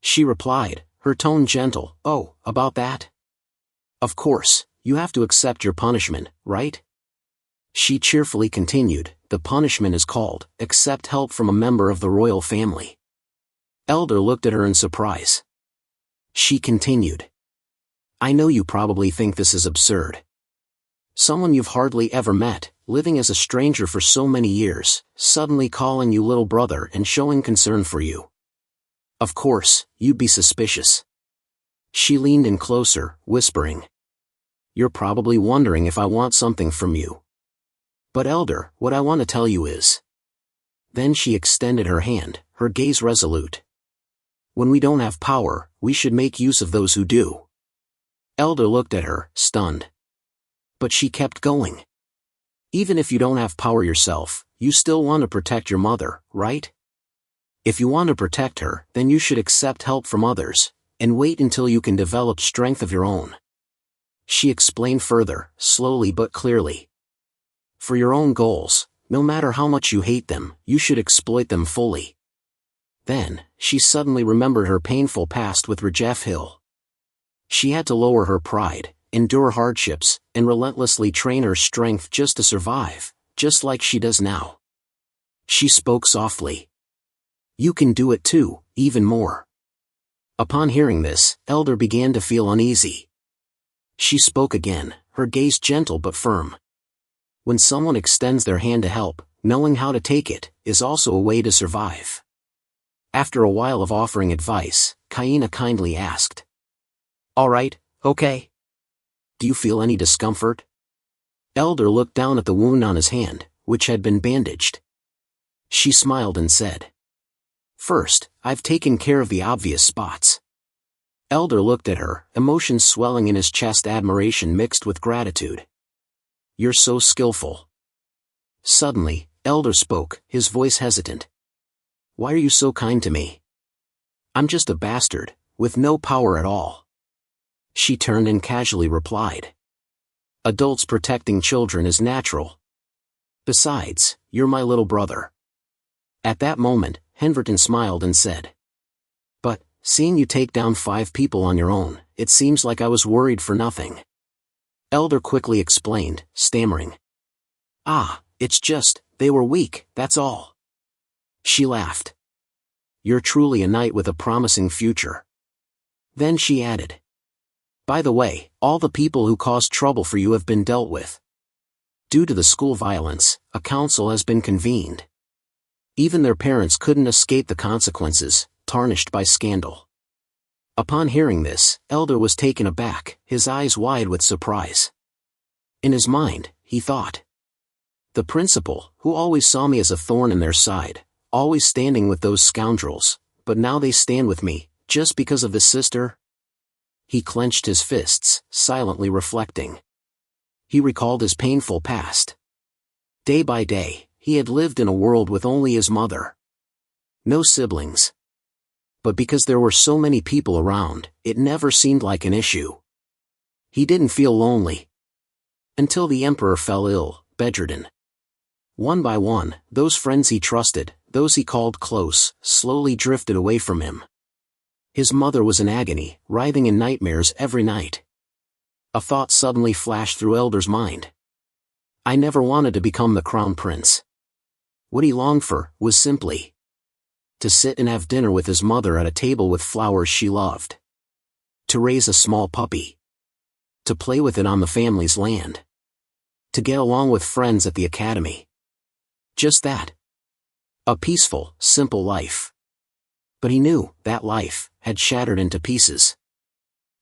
She replied, her tone gentle, "Oh, about that? Of course, you have to accept your punishment, right?" She cheerfully continued, "The punishment is called, accept help from a member of the royal family." Elder looked at her in surprise. She continued, "I know you probably think this is absurd. Someone you've hardly ever met, living as a stranger for so many years, suddenly calling you little brother and showing concern for you. Of course, you'd be suspicious." She leaned in closer, whispering, "You're probably wondering if I want something from you. But Elder, what I want to tell you is..." Then she extended her hand, her gaze resolute. "When we don't have power, we should make use of those who do." Elder looked at her, stunned. But she kept going. "Even if you don't have power yourself, you still want to protect your mother, right? If you want to protect her, then you should accept help from others, and wait until you can develop strength of your own." She explained further, slowly but clearly. "For your own goals, no matter how much you hate them, you should exploit them fully." Then, she suddenly remembered her painful past with Rajef Hill. She had to lower her pride, endure hardships, and relentlessly train her strength just to survive, just like she does now. She spoke softly. "You can do it too, even more." Upon hearing this, Elder began to feel uneasy. She spoke again, her gaze gentle but firm. When someone extends their hand to help, knowing how to take it, is also a way to survive. After a while of offering advice, Kaina kindly asked, "All right, okay? Do you feel any discomfort?" Elder looked down at the wound on his hand, which had been bandaged. She smiled and said, "First, I've taken care of the obvious spots." Elder looked at her, emotions swelling in his chest, admiration mixed with gratitude. "You're so skillful." Suddenly, Elder spoke, his voice hesitant. "Why are you so kind to me? I'm just a bastard, with no power at all. She turned and casually replied. Adults protecting children is natural. Besides, you're my little brother. At that moment, Henverton smiled and said. But, seeing you take down 5 people on your own, it seems like I was worried for nothing. Elder quickly explained, stammering. Ah, it's just, they were weak, that's all. She laughed. You're truly a knight with a promising future. Then she added. By the way, all the people who caused trouble for you have been dealt with. Due to the school violence, a council has been convened. Even their parents couldn't escape the consequences, tarnished by scandal. Upon hearing this, Elder was taken aback, his eyes wide with surprise. In his mind, he thought. The principal, who always saw me as a thorn in their side, always standing with those scoundrels, but now they stand with me, just because of this sister? He clenched his fists, silently reflecting. He recalled his painful past. Day by day, he had lived in a world with only his mother. No siblings. But because there were so many people around, it never seemed like an issue. He didn't feel lonely. Until the emperor fell ill, bedridden. One by one, those friends he trusted, those he called close, slowly drifted away from him. His mother was in agony, writhing in nightmares every night. A thought suddenly flashed through Elder's mind. I never wanted to become the crown prince. What he longed for was simply to sit and have dinner with his mother at a table with flowers she loved. To raise a small puppy. To play with it on the family's land. To get along with friends at the academy. Just that. A peaceful, simple life. But he knew that life had shattered into pieces.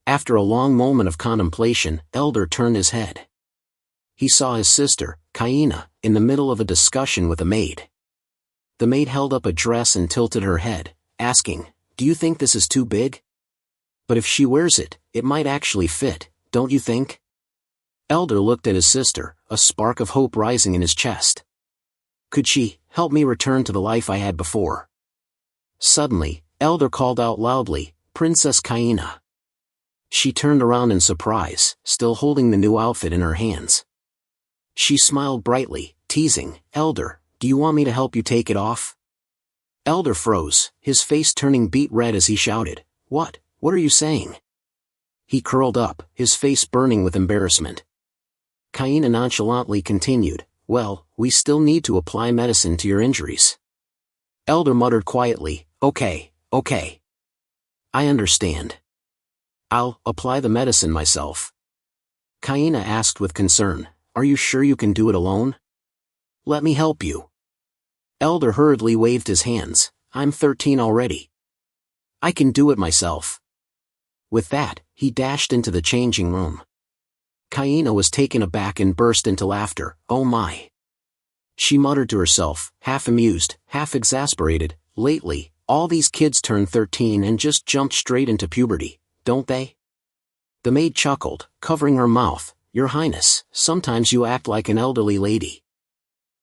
After a long moment of contemplation, Elder turned his head. He saw his sister, Kaina, in the middle of a discussion with a maid. The maid held up a dress and tilted her head, asking, Do you think this is too big? But if she wears it, it might actually fit, don't you think? Elder looked at his sister, a spark of hope rising in his chest. Could she help me return to the life I had before? Suddenly, Elder called out loudly, Princess Kaina. She turned around in surprise, still holding the new outfit in her hands. She smiled brightly, teasing, Elder, do you want me to help you take it off? Elder froze, his face turning beet red as he shouted, What are you saying? He curled up, his face burning with embarrassment. Kaina nonchalantly continued, Well, we still need to apply medicine to your injuries. Elder muttered quietly, Okay. I understand. I'll apply the medicine myself. Kaina asked with concern, Are you sure you can do it alone? Let me help you. Elder hurriedly waved his hands, I'm 13 already. I can do it myself. With that, he dashed into the changing room. Kaina was taken aback and burst into laughter, Oh my. She muttered to herself, half amused, half exasperated, lately, all these kids turn 13 and just jump straight into puberty, don't they? The maid chuckled, covering her mouth, Your Highness, sometimes you act like an elderly lady.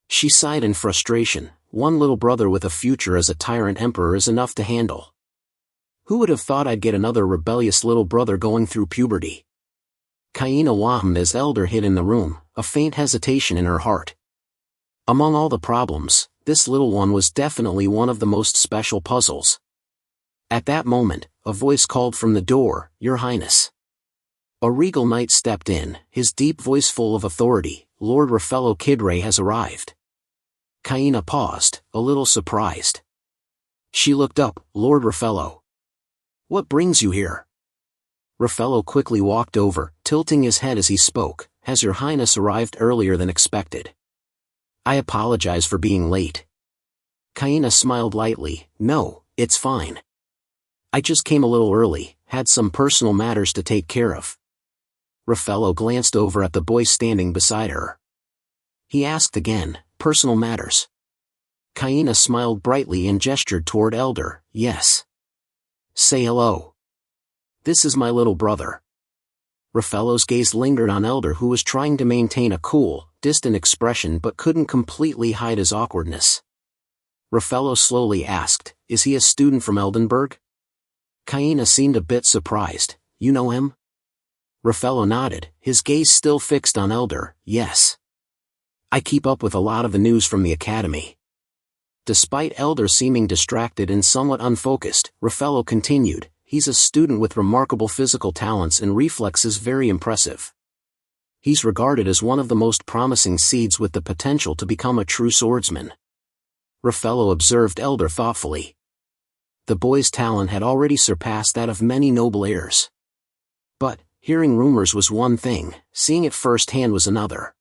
She sighed in frustration, one little brother with a future as a tyrant emperor is enough to handle. Who would have thought I'd get another rebellious little brother going through puberty? Kaina whammed as Elder hid in the room, a faint hesitation in her heart. Among all the problems, this little one was definitely one of the most special puzzles. At that moment, a voice called from the door, Your Highness. A regal knight stepped in, his deep voice full of authority, Lord Raffaello Kidray has arrived. Kaina paused, a little surprised. She looked up, Lord Raffaello. What brings you here? Raffaello quickly walked over, tilting his head as he spoke, Has your Highness arrived earlier than expected? I apologize for being late. Kaina smiled lightly, No, it's fine. I just came a little early, had some personal matters to take care of. Raffaello glanced over at the boy standing beside her. He asked again, Personal matters? Kaina smiled brightly and gestured toward Elder, Yes. Say hello. This is my little brother. Raffaello's gaze lingered on Elder, who was trying to maintain a cool, distant expression but couldn't completely hide his awkwardness. Raffaello slowly asked, Is he a student from Eldenburg? Kaina seemed a bit surprised. You know him? Raffaello nodded, his gaze still fixed on Elder. Yes. I keep up with a lot of the news from the academy. Despite Elder seeming distracted and somewhat unfocused, Raffaello continued, he's a student with remarkable physical talents and reflexes very impressive. He's regarded as one of the most promising seeds with the potential to become a true swordsman. Raffaello observed Elder thoughtfully. The boy's talent had already surpassed that of many noble heirs. But, hearing rumors was one thing, seeing it firsthand was another.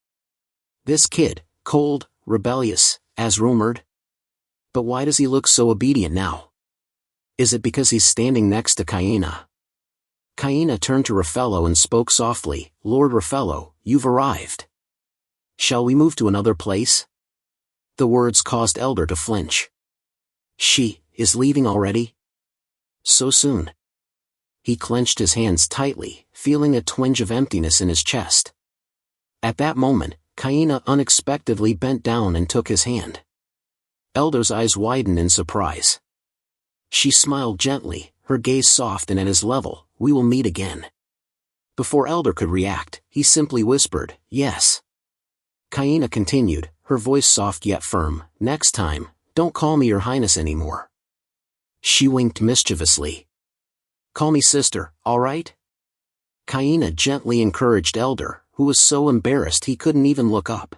This kid, cold, rebellious, as rumored? But why does he look so obedient now? Is it because he's standing next to Kaina? Kaina turned to Raffaello and spoke softly, Lord Raffaello, you've arrived. Shall we move to another place? The words caused Elder to flinch. She is leaving already? So soon? He clenched his hands tightly, feeling a twinge of emptiness in his chest. At that moment, Kaina unexpectedly bent down and took his hand. Elder's eyes widened in surprise. She smiled gently, her gaze soft and at his level, we will meet again. Before Elder could react, he simply whispered, yes. Kaina continued, her voice soft yet firm, next time, don't call me Your Highness anymore. She winked mischievously. Call me sister, all right? Kaina gently encouraged Elder, who was so embarrassed he couldn't even look up.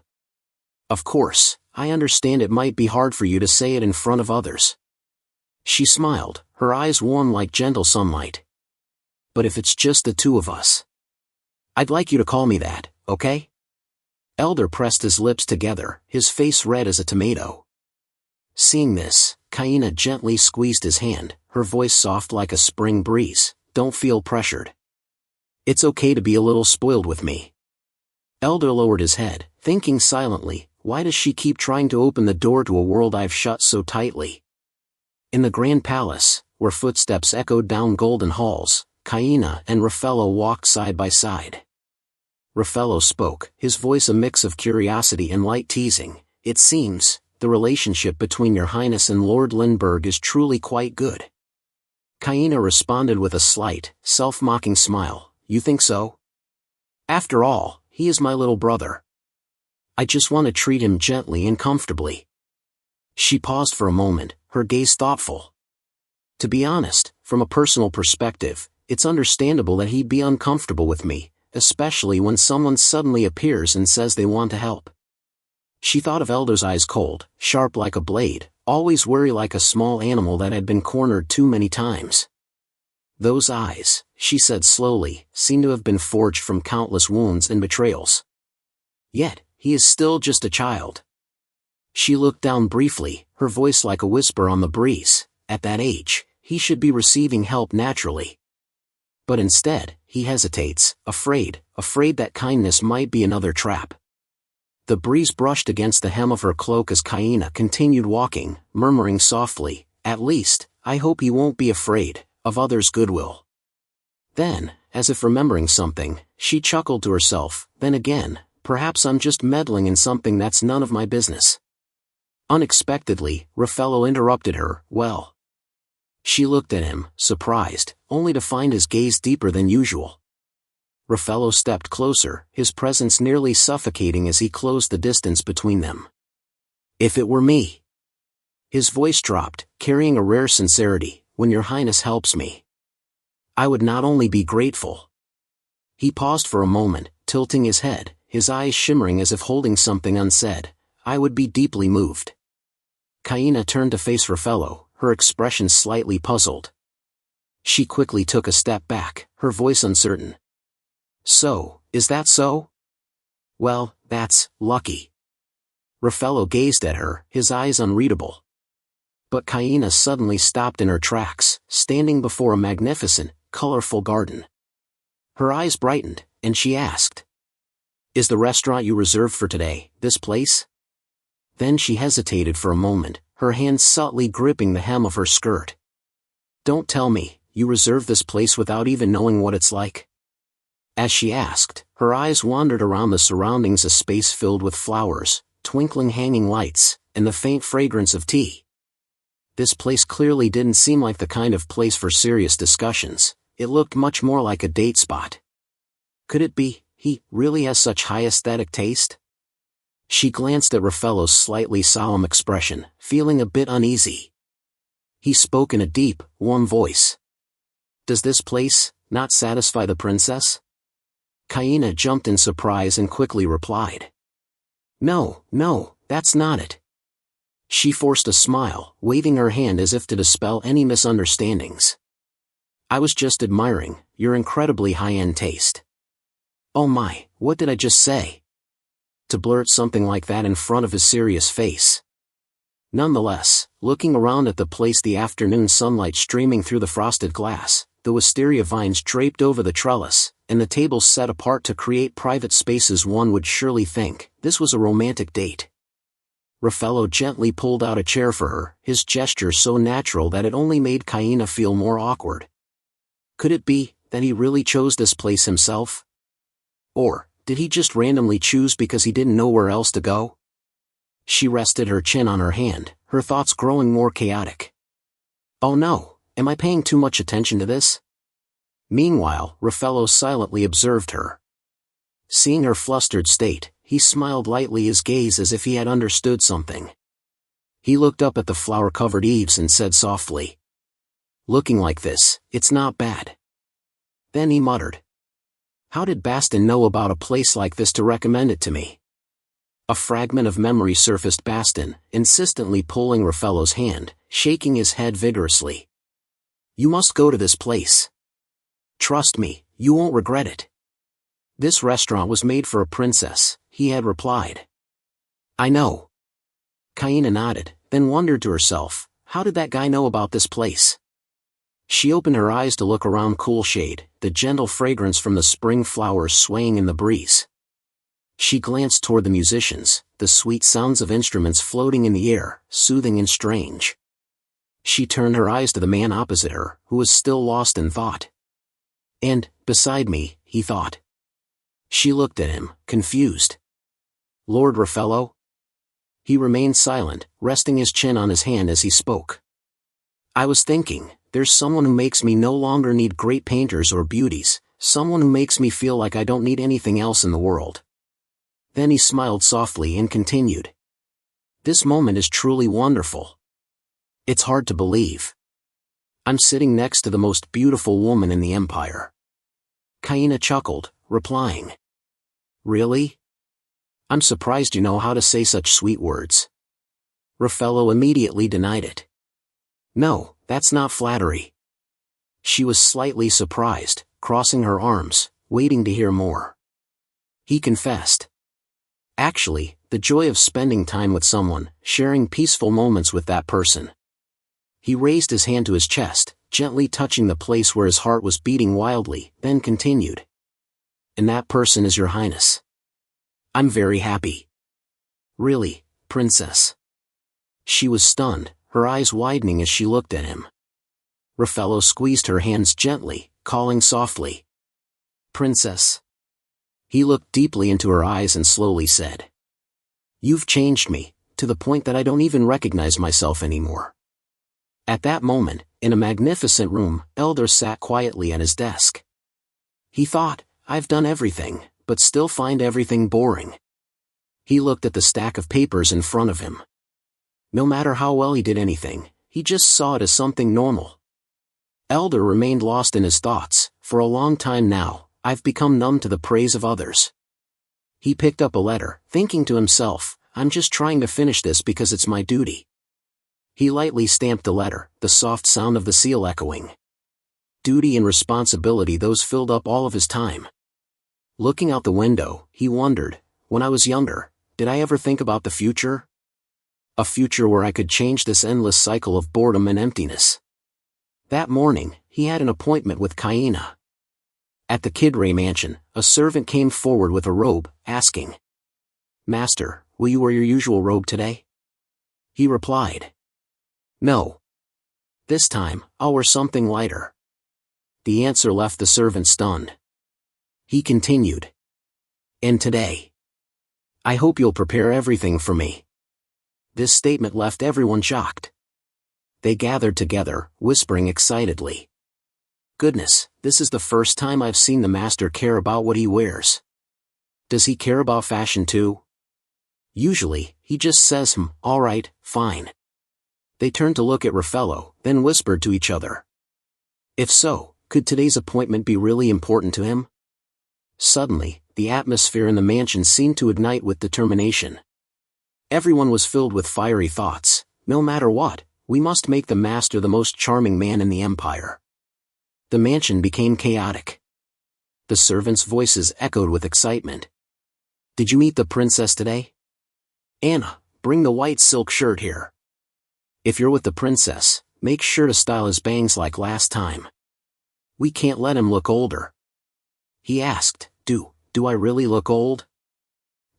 Of course, I understand it might be hard for you to say it in front of others. She smiled, her eyes warm like gentle sunlight. But if it's just the two of us, I'd like you to call me that, okay? Elder pressed his lips together, his face red as a tomato. Seeing this, Kaina gently squeezed his hand, her voice soft like a spring breeze, don't feel pressured. It's okay to be a little spoiled with me. Elder lowered his head, thinking silently, why does she keep trying to open the door to a world I've shut so tightly? In the Grand Palace, where footsteps echoed down golden halls, Kaina and Raffaello walked side by side. Raffaello spoke, his voice a mix of curiosity and light teasing. It seems, the relationship between Your Highness and Lord Lindbergh is truly quite good. Kaina responded with a slight, self-mocking smile, you think so? After all, he is my little brother. I just want to treat him gently and comfortably. She paused for a moment, her gaze thoughtful. To be honest, from a personal perspective, it's understandable that he'd be uncomfortable with me, especially when someone suddenly appears and says they want to help. She thought of Elder's eyes cold, sharp like a blade, always wary like a small animal that had been cornered too many times. Those eyes, she said slowly, seem to have been forged from countless wounds and betrayals. Yet, he is still just a child. She looked down briefly, her voice like a whisper on the breeze. At that age, he should be receiving help naturally. But instead, he hesitates, afraid that kindness might be another trap. The breeze brushed against the hem of her cloak as Kaina continued walking, murmuring softly, at least, I hope he won't be afraid of others' goodwill. Then, as if remembering something, she chuckled to herself, then again, perhaps I'm just meddling in something that's none of my business. Unexpectedly, Raffaello interrupted her, well. She looked at him, surprised, only to find his gaze deeper than usual. Raffaello stepped closer, his presence nearly suffocating as he closed the distance between them. If it were me. His voice dropped, carrying a rare sincerity, when Your Highness helps me, I would not only be grateful. He paused for a moment, tilting his head, his eyes shimmering as if holding something unsaid, I would be deeply moved. Kaina turned to face Raffaello, her expression slightly puzzled. She quickly took a step back, her voice uncertain. So, is that so? Well, that's lucky. Raffaello gazed at her, his eyes unreadable. But Kaina suddenly stopped in her tracks, standing before a magnificent, colorful garden. Her eyes brightened, and she asked, is the restaurant you reserved for today, this place? Then she hesitated for a moment, her hand subtly gripping the hem of her skirt. Don't tell me, you reserved this place without even knowing what it's like? As she asked, her eyes wandered around the surroundings, a space filled with flowers, twinkling hanging lights, and the faint fragrance of tea. This place clearly didn't seem like the kind of place for serious discussions. It looked much more like a date spot. Could it be he really has such high aesthetic taste? She glanced at Raffaello's slightly solemn expression, feeling a bit uneasy. He spoke in a deep, warm voice. Does this place not satisfy the princess? Kaina jumped in surprise and quickly replied. No, that's not it. She forced a smile, waving her hand as if to dispel any misunderstandings. I was just admiring your incredibly high-end taste. Oh my, what did I just say? To blurt something like that in front of his serious face. Nonetheless, looking around at the place, the afternoon sunlight streaming through the frosted glass, the wisteria vines draped over the trellis, and the tables set apart to create private spaces, one would surely think this was a romantic date. Raffaello gently pulled out a chair for her, his gesture so natural that it only made Kaina feel more awkward. Could it be that he really chose this place himself? Or did he just randomly choose because he didn't know where else to go? She rested her chin on her hand, her thoughts growing more chaotic. Oh no, am I paying too much attention to this? Meanwhile, Raffaello silently observed her. Seeing her flustered state, he smiled lightly, his gaze as if he had understood something. He looked up at the flower-covered eaves and said softly, "Looking like this, it's not bad." Then he muttered, "How did Baston know about a place like this to recommend it to me?" A fragment of memory surfaced. Baston, insistently pulling Raffaello's hand, shaking his head vigorously. "You must go to this place. Trust me, you won't regret it. This restaurant was made for a princess," he had replied. "I know." Kaina nodded, then wondered to herself, how did that guy know about this place? She opened her eyes to look around. Cool shade, the gentle fragrance from the spring flowers swaying in the breeze. She glanced toward the musicians, the sweet sounds of instruments floating in the air, soothing and strange. She turned her eyes to the man opposite her, who was still lost in thought. And, beside me, he thought. She looked at him, confused. Lord Raffaello? He remained silent, resting his chin on his hand as he spoke. I was thinking, there's someone who makes me no longer need great painters or beauties, someone who makes me feel like I don't need anything else in the world. Then he smiled softly and continued. This moment is truly wonderful. It's hard to believe. I'm sitting next to the most beautiful woman in the empire. Kaina chuckled, replying. Really? I'm surprised you know how to say such sweet words. Raffaello immediately denied it. No, that's not flattery. She was slightly surprised, crossing her arms, waiting to hear more. He confessed. Actually, the joy of spending time with someone, sharing peaceful moments with that person. He raised his hand to his chest, gently touching the place where his heart was beating wildly, then continued. And that person is your highness. I'm very happy. Really, princess. She was stunned, her eyes widening as she looked at him. Raffaello squeezed her hands gently, calling softly. Princess. He looked deeply into her eyes and slowly said. You've changed me, to the point that I don't even recognize myself anymore. At that moment, in a magnificent room, Elder sat quietly at his desk. He thought, I've done everything, but still find everything boring. He looked at the stack of papers in front of him. No matter how well he did anything, he just saw it as something normal. Elder remained lost in his thoughts. For a long time now, I've become numb to the praise of others. He picked up a letter, thinking to himself, I'm just trying to finish this because it's my duty. He lightly stamped the letter, the soft sound of the seal echoing. Duty and responsibility, those filled up all of his time. Looking out the window, he wondered, when I was younger, did I ever think about the future? A future where I could change this endless cycle of boredom and emptiness. That morning, he had an appointment with Kaina. At the Kidray mansion, a servant came forward with a robe, asking, Master, will you wear your usual robe today? He replied, No. This time, I'll wear something lighter. The answer left the servant stunned. He continued, And today, I hope you'll prepare everything for me. This statement left everyone shocked. They gathered together, whispering excitedly. Goodness, this is the first time I've seen the master care about what he wears. Does he care about fashion too? Usually, he just says all right, fine. They turned to look at Raffaello, then whispered to each other. If so, could today's appointment be really important to him? Suddenly, the atmosphere in the mansion seemed to ignite with determination. Everyone was filled with fiery thoughts. No matter what, we must make the master the most charming man in the empire. The mansion became chaotic. The servants' voices echoed with excitement. Did you meet the princess today? Anna, bring the white silk shirt here. If you're with the princess, make sure to style his bangs like last time. We can't let him look older. He asked, Do I really look old?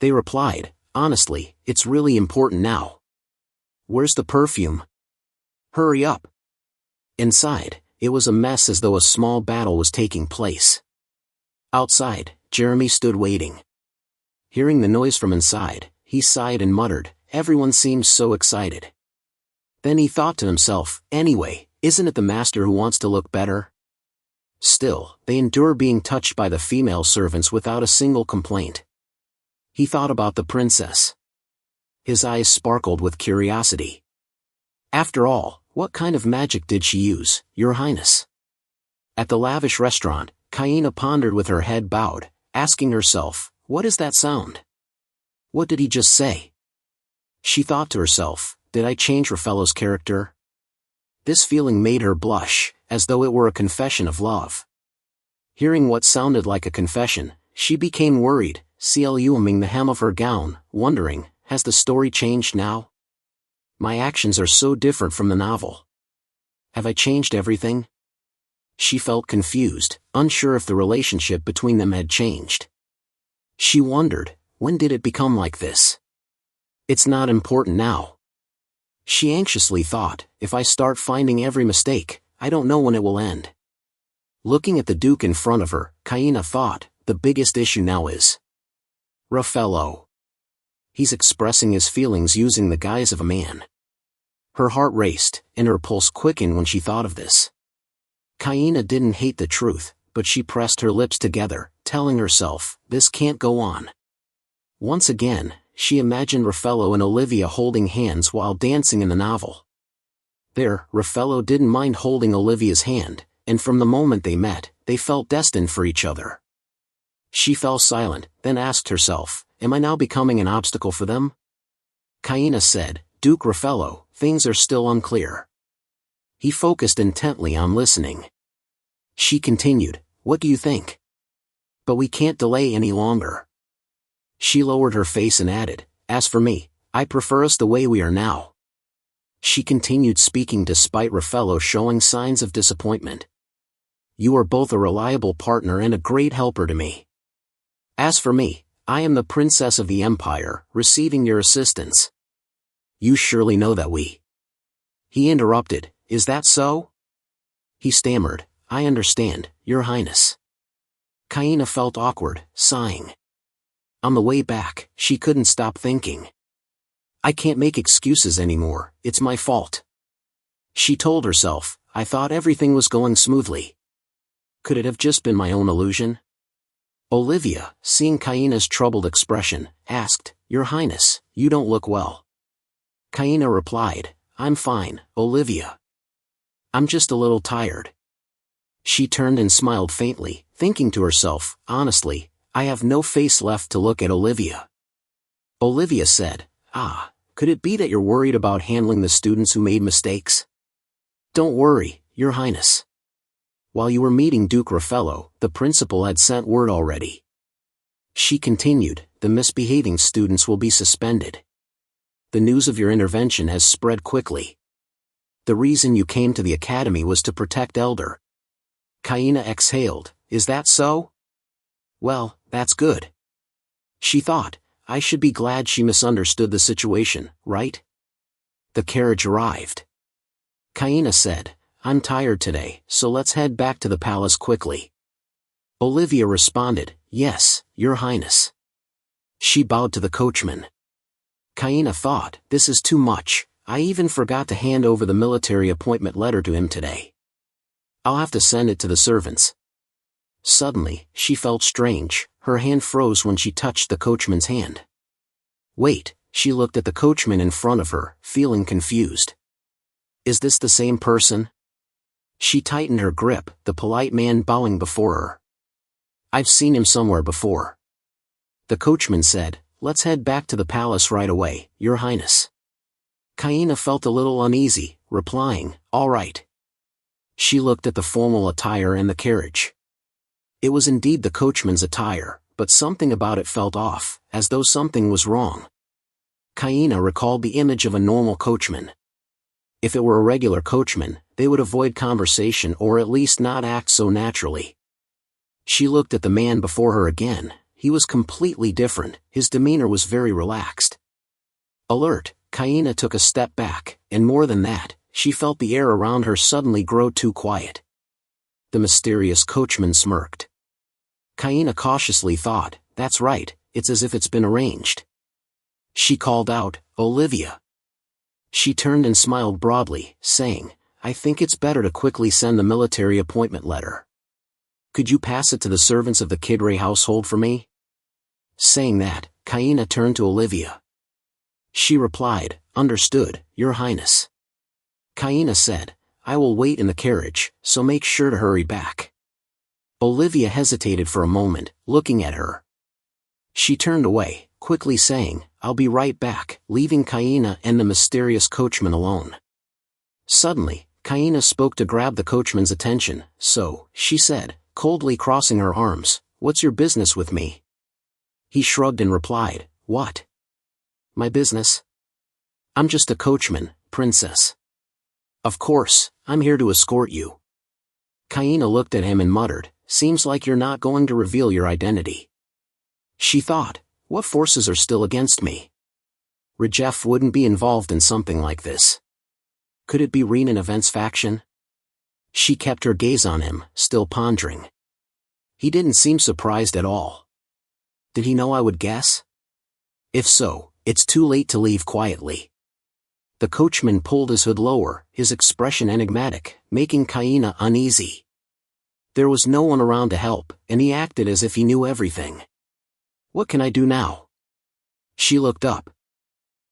They replied, honestly, it's really important now. Where's the perfume? Hurry up. Inside, it was a mess as though a small battle was taking place. Outside, Jeremy stood waiting. Hearing the noise from inside, he sighed and muttered, everyone seems so excited. Then he thought to himself, anyway, isn't it the master who wants to look better? Still, they endure being touched by the female servants without a single complaint. He thought about the princess. His eyes sparkled with curiosity. After all, what kind of magic did she use, Your Highness? At the lavish restaurant, Kaina pondered with her head bowed, asking herself, what is that sound? What did he just say? She thought to herself, did I change Raffaello's character? This feeling made her blush, as though it were a confession of love. Hearing what sounded like a confession, she became worried, cluming the hem of her gown, wondering, has the story changed now? My actions are so different from the novel. Have I changed everything? She felt confused, unsure if the relationship between them had changed. She wondered, when did it become like this? It's not important now. She anxiously thought, if I start finding every mistake, I don't know when it will end. Looking at the Duke in front of her, Kaina thought, the biggest issue now is Raffaello. He's expressing his feelings using the guise of a man. Her heart raced, and her pulse quickened when she thought of this. Kaina didn't hate the truth, but she pressed her lips together, telling herself, this can't go on. Once again, she imagined Raffaello and Olivia holding hands while dancing in the novel. There, Raffaello didn't mind holding Olivia's hand, and from the moment they met, they felt destined for each other. She fell silent, then asked herself, am I now becoming an obstacle for them? Kaina said, Duke Raffaello, things are still unclear. He focused intently on listening. She continued, what do you think? But we can't delay any longer. She lowered her face and added, as for me, I prefer us the way we are now. She continued speaking despite Raffaello showing signs of disappointment. You are both a reliable partner and a great helper to me. As for me, I am the princess of the empire, receiving your assistance. You surely know that we. He interrupted, is that so? He stammered, I understand, Your Highness. Kaina felt awkward, sighing. On the way back, she couldn't stop thinking. I can't make excuses anymore, it's my fault. She told herself, I thought everything was going smoothly. Could it have just been my own illusion? Olivia, seeing Kaina's troubled expression, asked, Your Highness, you don't look well. Kaina replied, I'm fine, Olivia. I'm just a little tired. She turned and smiled faintly, thinking to herself, honestly, I have no face left to look at Olivia. Olivia said, could it be that you're worried about handling the students who made mistakes? Don't worry, Your Highness. While you were meeting Duke Raffaello, the principal had sent word already. She continued, the misbehaving students will be suspended. The news of your intervention has spread quickly. The reason you came to the academy was to protect Elder. Kaina exhaled, is that so? Well, that's good. She thought, I should be glad she misunderstood the situation, right? The carriage arrived. Kaina said, I'm tired today, so let's head back to the palace quickly. Olivia responded, yes, Your Highness. She bowed to the coachman. Kaina thought, this is too much, I even forgot to hand over the military appointment letter to him today. I'll have to send it to the servants. Suddenly, she felt strange. Her hand froze when she touched the coachman's hand. Wait, she looked at the coachman in front of her, feeling confused. Is this the same person? She tightened her grip, the polite man bowing before her. I've seen him somewhere before. The coachman said, let's head back to the palace right away, Your Highness. Kaina felt a little uneasy, replying, all right. She looked at the formal attire and the carriage. It was indeed the coachman's attire, but something about it felt off, as though something was wrong. Kaina recalled the image of a normal coachman. If it were a regular coachman, they would avoid conversation or at least not act so naturally. She looked at the man before her again. He was completely different. His demeanor was very relaxed. Alert, Kaina took a step back, and more than that, she felt the air around her suddenly grow too quiet. The mysterious coachman smirked. Kaina cautiously thought, that's right, it's as if it's been arranged. She called out, Olivia. She turned and smiled broadly, saying, I think it's better to quickly send the military appointment letter. Could you pass it to the servants of the Kidray household for me? Saying that, Kaina turned to Olivia. She replied, understood, Your Highness. Kaina said, I will wait in the carriage, so make sure to hurry back. Olivia hesitated for a moment, looking at her. She turned away, quickly saying, I'll be right back, leaving Kaina and the mysterious coachman alone. Suddenly, Kaina spoke to grab the coachman's attention, so, she said, coldly crossing her arms, what's your business with me? He shrugged and replied, what? My business? I'm just a coachman, princess. Of course, I'm here to escort you. Kaina looked at him and muttered, seems like you're not going to reveal your identity. She thought, what forces are still against me? Rajef wouldn't be involved in something like this. Could it be Renan Event's faction? She kept her gaze on him, still pondering. He didn't seem surprised at all. Did he know I would guess? If so, it's too late to leave quietly. The coachman pulled his hood lower, his expression enigmatic, making Kaina uneasy. There was no one around to help, and he acted as if he knew everything. What can I do now? She looked up.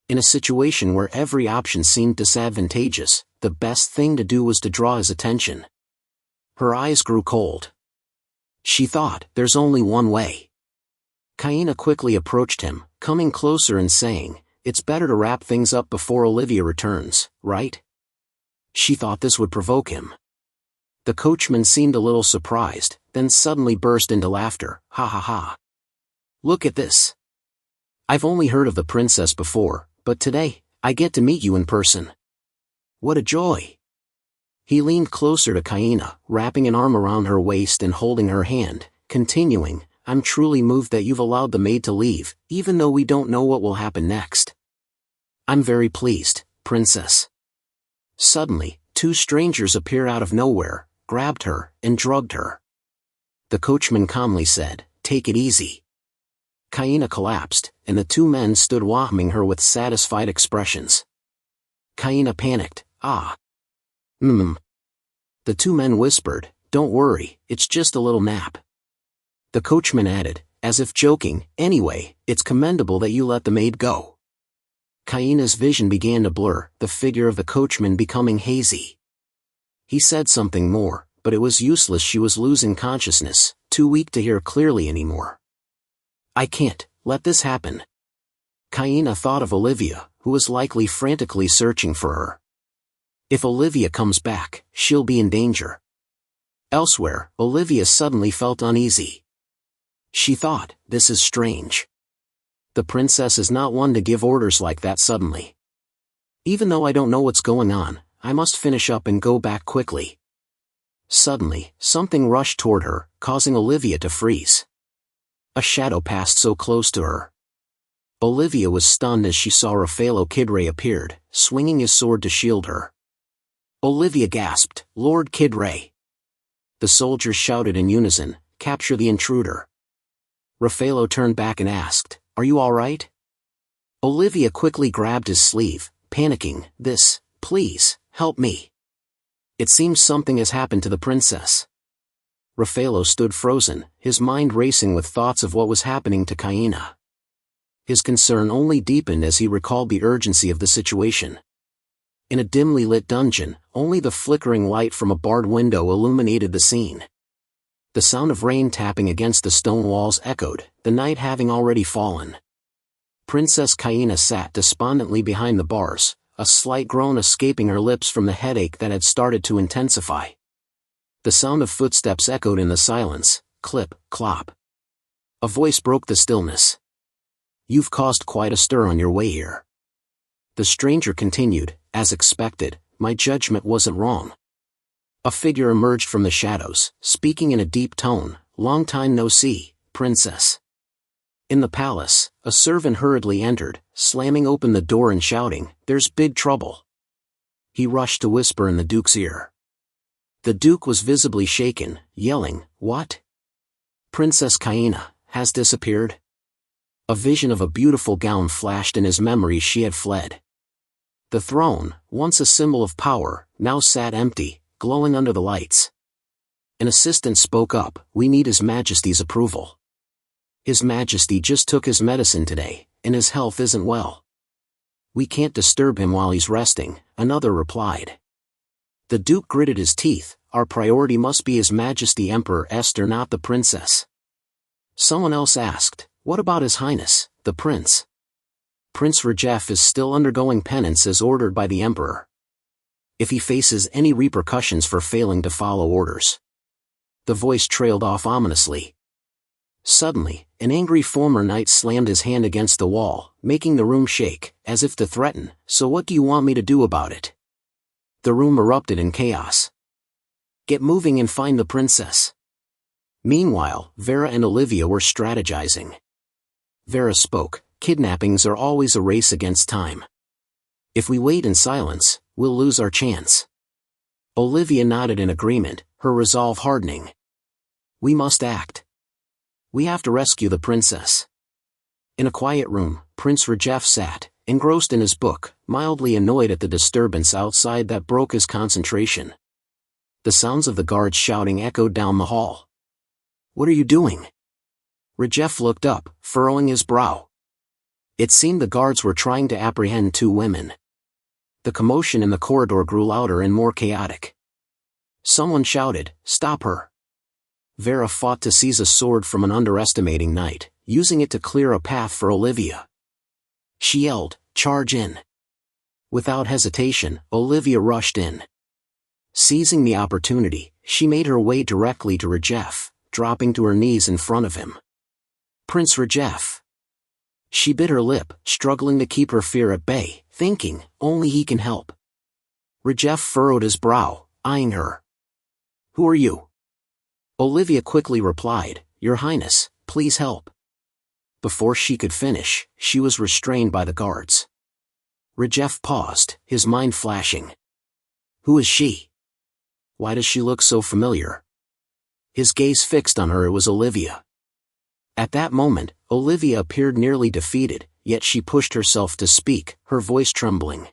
In a situation where every option seemed disadvantageous, the best thing to do was to draw his attention. Her eyes grew cold. She thought, there's only one way. Kaina quickly approached him, coming closer and saying, it's better to wrap things up before Olivia returns, right? She thought this would provoke him. The coachman seemed a little surprised, then suddenly burst into laughter, ha ha ha. Look at this. I've only heard of the princess before, but today, I get to meet you in person. What a joy. He leaned closer to Kaina, wrapping an arm around her waist and holding her hand, continuing, I'm truly moved that you've allowed the maid to leave, even though we don't know what will happen next. I'm very pleased, princess. Suddenly, two strangers appeared out of nowhere, grabbed her, and drugged her. The coachman calmly said, take it easy. Kaina collapsed, and the two men stood watching her with satisfied expressions. Kaina panicked, ah. The two men whispered, don't worry, it's just a little nap. The coachman added, as if joking, anyway, it's commendable that you let the maid go. Kaina's vision began to blur, the figure of the coachman becoming hazy. He said something more, but it was useless. She was losing consciousness, too weak to hear clearly anymore. I can't let this happen. Kaina thought of Olivia, who was likely frantically searching for her. If Olivia comes back, she'll be in danger. Elsewhere, Olivia suddenly felt uneasy. She thought, this is strange. The princess is not one to give orders like that suddenly. Even though I don't know what's going on, I must finish up and go back quickly. Suddenly, something rushed toward her, causing Olivia to freeze. A shadow passed so close to her. Olivia was stunned as she saw Raffaello Kidray appeared, swinging his sword to shield her. Olivia gasped, Lord Kidray. The soldiers shouted in unison, capture the intruder. Raffaello turned back and asked, are you all right? Olivia quickly grabbed his sleeve, panicking, please, help me. It seems something has happened to the princess. Raffaello stood frozen, his mind racing with thoughts of what was happening to Kaina. His concern only deepened as he recalled the urgency of the situation. In a dimly lit dungeon, only the flickering light from a barred window illuminated the scene. The sound of rain tapping against the stone walls echoed, the night having already fallen. Princess Kaina sat despondently behind the bars, a slight groan escaping her lips from the headache that had started to intensify. The sound of footsteps echoed in the silence, clip, clop. A voice broke the stillness. "You've caused quite a stir on your way here." The stranger continued, "As expected, my judgment wasn't wrong." A figure emerged from the shadows, speaking in a deep tone, "Long time no see, princess." In the palace, a servant hurriedly entered, slamming open the door and shouting, "There's big trouble." He rushed to whisper in the Duke's ear. The Duke was visibly shaken, yelling, "What? Princess Kaina has disappeared?" A vision of a beautiful gown flashed in his memory. She had fled. The throne, once a symbol of power, now sat empty, glowing under the lights. An assistant spoke up, "We need His Majesty's approval. His Majesty just took his medicine today, and his health isn't well." "We can't disturb him while he's resting," another replied. The Duke gritted his teeth, "Our priority must be His Majesty Emperor Esther, not the princess." Someone else asked, "What about His Highness, the Prince?" "Prince Rajef is still undergoing penance as ordered by the Emperor. If he faces any repercussions for failing to follow orders." The voice trailed off ominously. Suddenly, an angry former knight slammed his hand against the wall, making the room shake, as if to threaten, "So what do you want me to do about it?" The room erupted in chaos. "Get moving and find the princess." Meanwhile, Vera and Olivia were strategizing. Vera spoke, "Kidnappings are always a race against time. If we wait in silence, we'll lose our chance." Olivia nodded in agreement, her resolve hardening. "We must act. We have to rescue the princess." In a quiet room, Prince Rajef sat, engrossed in his book, mildly annoyed at the disturbance outside that broke his concentration. The sounds of the guards shouting echoed down the hall. "What are you doing?" Rajef looked up, furrowing his brow. It seemed the guards were trying to apprehend two women. The commotion in the corridor grew louder and more chaotic. Someone shouted, "Stop her!" Vera fought to seize a sword from an underestimating knight, using it to clear a path for Olivia. She yelled, "Charge in!" Without hesitation, Olivia rushed in. Seizing the opportunity, she made her way directly to Rajef, dropping to her knees in front of him. "Prince Rajef." She bit her lip, struggling to keep her fear at bay, thinking, only he can help. Rajef furrowed his brow, eyeing her. "Who are you?" Olivia quickly replied, "Your Highness, please help." Before she could finish, she was restrained by the guards. Rajef paused, his mind flashing. Who is she? Why does she look so familiar? His gaze fixed on her. It was Olivia. At that moment, Olivia appeared nearly defeated, yet she pushed herself to speak, her voice trembling.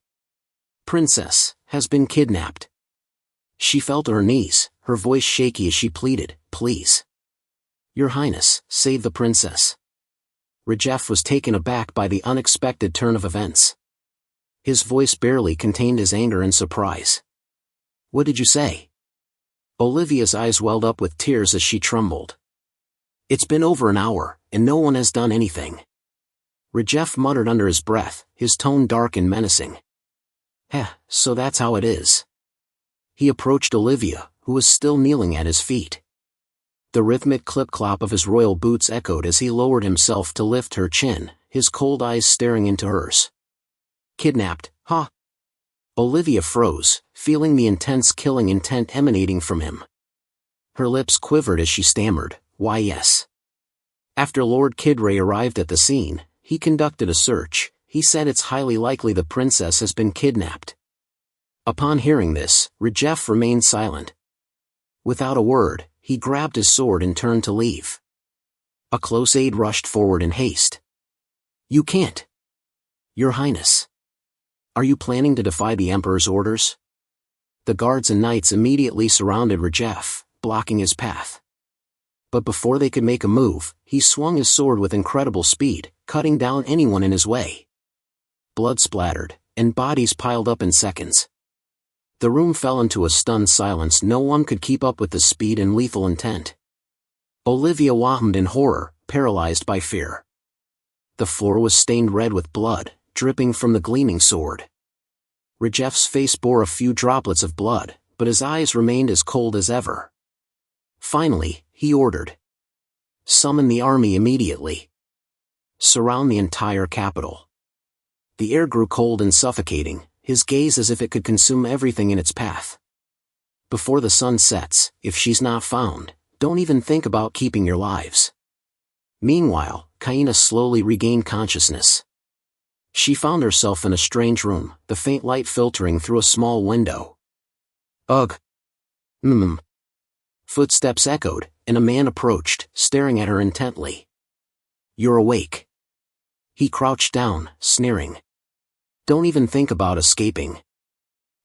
"Princess has been kidnapped." She fell to her knees, her voice shaky as she pleaded, "Please. Your Highness, save the princess." Rajef was taken aback by the unexpected turn of events. His voice barely contained his anger and surprise. "What did you say?" Olivia's eyes welled up with tears as she trembled. "It's been over an hour, and no one has done anything." Rajef muttered under his breath, his tone dark and menacing. So that's how it is." He approached Olivia, who was still kneeling at his feet. The rhythmic clip-clop of his royal boots echoed as he lowered himself to lift her chin, his cold eyes staring into hers. "Kidnapped, huh?" Olivia froze, feeling the intense killing intent emanating from him. Her lips quivered as she stammered, "Why yes." After Lord Kidray arrived at the scene, he conducted a search. He said it's highly likely the princess has been kidnapped. Upon hearing this, Rajef remained silent. Without a word, he grabbed his sword and turned to leave. A close aide rushed forward in haste. "You can't. Your Highness. Are you planning to defy the Emperor's orders? The guards and knights immediately surrounded Rajef, blocking his path. But before they could make a move, he swung his sword with incredible speed, cutting down anyone in his way. Blood splattered, and bodies piled up in seconds. The room fell into a stunned silence. No one could keep up with the speed and lethal intent. Olivia whomped in horror, paralyzed by fear. The floor was stained red with blood, dripping from the gleaming sword. Rajef's face bore a few droplets of blood, but his eyes remained as cold as ever. Finally, he ordered. Summon the army immediately. Surround the entire capital. The air grew cold and suffocating, his gaze as if it could consume everything in its path. Before the sun sets, if she's not found, don't even think about keeping your lives. Meanwhile, Kaina slowly regained consciousness. She found herself in a strange room, the faint light filtering through a small window. Ugh. Footsteps echoed, and a man approached, staring at her intently. You're awake. He crouched down, sneering. Don't even think about escaping.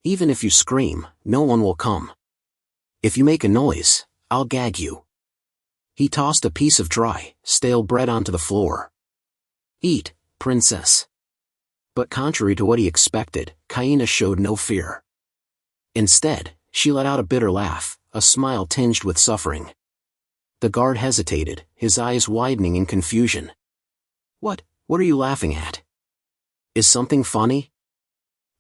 Even if you scream, no one will come. If you make a noise, I'll gag you. He tossed a piece of dry, stale bread onto the floor. Eat, princess. But contrary to what he expected, Kaina showed no fear. Instead, she let out a bitter laugh, a smile tinged with suffering. The guard hesitated, his eyes widening in confusion. What are you laughing at? Is something funny?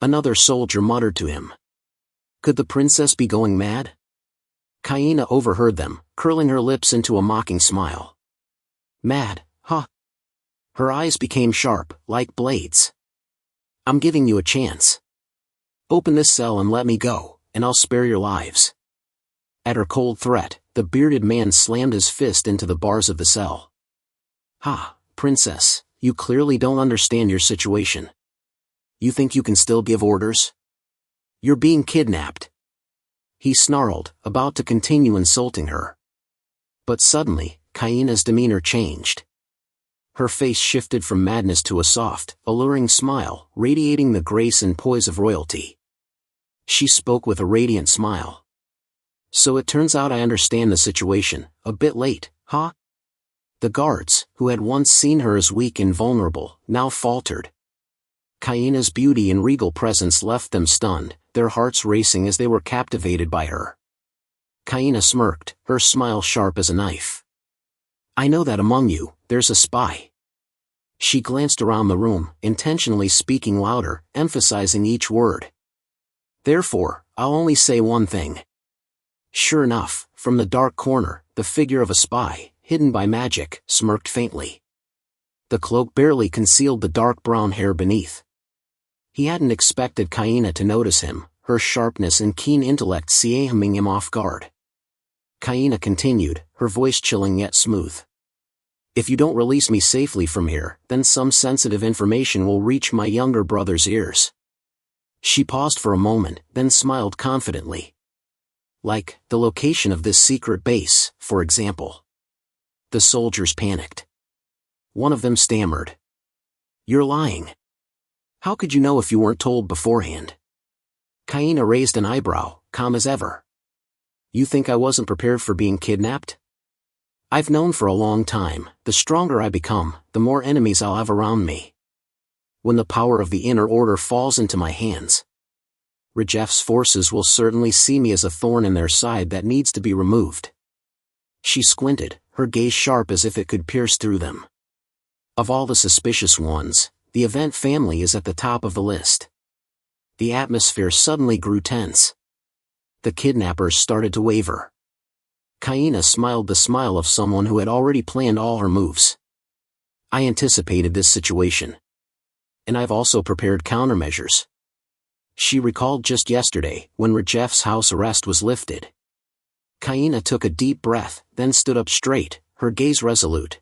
Another soldier muttered to him. Could the princess be going mad? Kaina overheard them, curling her lips into a mocking smile. Mad, huh? Her eyes became sharp, like blades. I'm giving you a chance. Open this cell and let me go, and I'll spare your lives. At her cold threat, the bearded man slammed his fist into the bars of the cell. Ha, princess, you clearly don't understand your situation. You think you can still give orders? You're being kidnapped. He snarled, about to continue insulting her. But suddenly, Kaina's demeanor changed. Her face shifted from madness to a soft, alluring smile, radiating the grace and poise of royalty. She spoke with a radiant smile. So it turns out I understand the situation, a bit late, huh? The guards, who had once seen her as weak and vulnerable, now faltered. Kaina's beauty and regal presence left them stunned, their hearts racing as they were captivated by her. Kaina smirked, her smile sharp as a knife. I know that among you, there's a spy. She glanced around the room, intentionally speaking louder, emphasizing each word. Therefore, I'll only say one thing. Sure enough, from the dark corner, the figure of a spy, hidden by magic, smirked faintly. The cloak barely concealed the dark brown hair beneath. He hadn't expected Kaina to notice him, her sharpness and keen intellect seeming him off guard. Kaina continued, her voice chilling yet smooth. If you don't release me safely from here, then some sensitive information will reach my younger brother's ears. She paused for a moment, then smiled confidently. Like, the location of this secret base, for example. The soldiers panicked. One of them stammered. You're lying. How could you know if you weren't told beforehand? Kaina raised an eyebrow, calm as ever. You think I wasn't prepared for being kidnapped? I've known for a long time, the stronger I become, the more enemies I'll have around me. When the power of the inner order falls into my hands, Rajef's forces will certainly see me as a thorn in their side that needs to be removed. She squinted, her gaze sharp as if it could pierce through them. Of all the suspicious ones, the Event family is at the top of the list. The atmosphere suddenly grew tense. The kidnappers started to waver. Kaina smiled the smile of someone who had already planned all her moves. I anticipated this situation. And I've also prepared countermeasures. She recalled just yesterday, when Rajef's house arrest was lifted. Kaina took a deep breath, then stood up straight, her gaze resolute.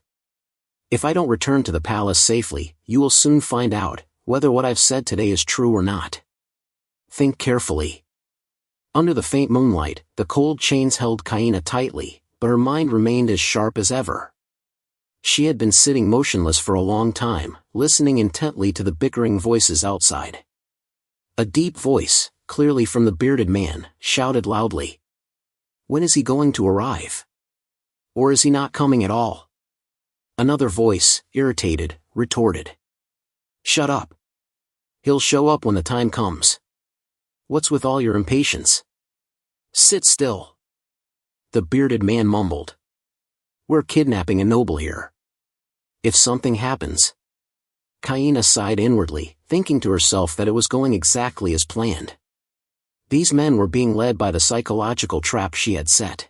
If I don't return to the palace safely, you will soon find out, whether what I've said today is true or not. Think carefully. Under the faint moonlight, the cold chains held Kaina tightly, but her mind remained as sharp as ever. She had been sitting motionless for a long time, listening intently to the bickering voices outside. A deep voice, clearly from the bearded man, shouted loudly. When is he going to arrive? Or is he not coming at all? Another voice, irritated, retorted. Shut up. He'll show up when the time comes. What's with all your impatience? Sit still. The bearded man mumbled. We're kidnapping a noble here. If something happens. Kaina sighed inwardly, thinking to herself that it was going exactly as planned. These men were being led by the psychological trap she had set.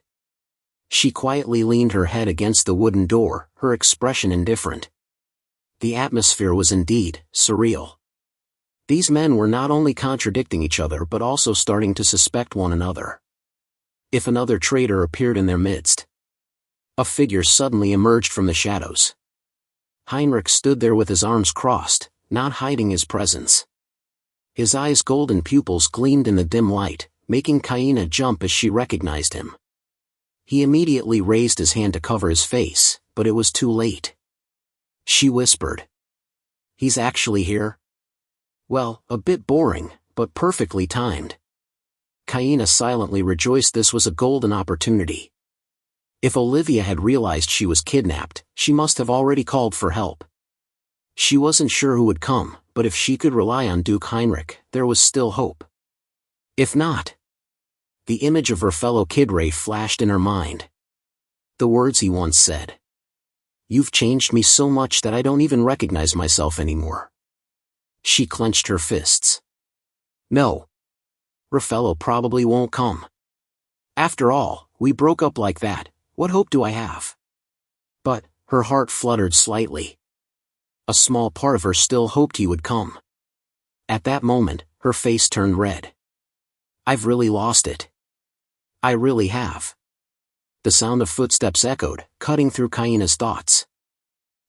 She quietly leaned her head against the wooden door, her expression indifferent. The atmosphere was indeed surreal. These men were not only contradicting each other but also starting to suspect one another. If another traitor appeared in their midst. A figure suddenly emerged from the shadows. Heinrich stood there with his arms crossed, not hiding his presence. His eyes' golden pupils gleamed in the dim light, making Kaina jump as she recognized him. He immediately raised his hand to cover his face, but it was too late. She whispered. He's actually here? Well, a bit boring, but perfectly timed. Kaina silently rejoiced this was a golden opportunity. If Olivia had realized she was kidnapped, she must have already called for help. She wasn't sure who would come, but if she could rely on Duke Heinrich, there was still hope. If not, the image of her fellow Kidray flashed in her mind. The words he once said. You've changed me so much that I don't even recognize myself anymore. She clenched her fists. No. Raffaello probably won't come. After all, we broke up like that, what hope do I have? But, her heart fluttered slightly. A small part of her still hoped he would come. At that moment, her face turned red. I've really lost it. I really have. The sound of footsteps echoed, cutting through Kaina's thoughts.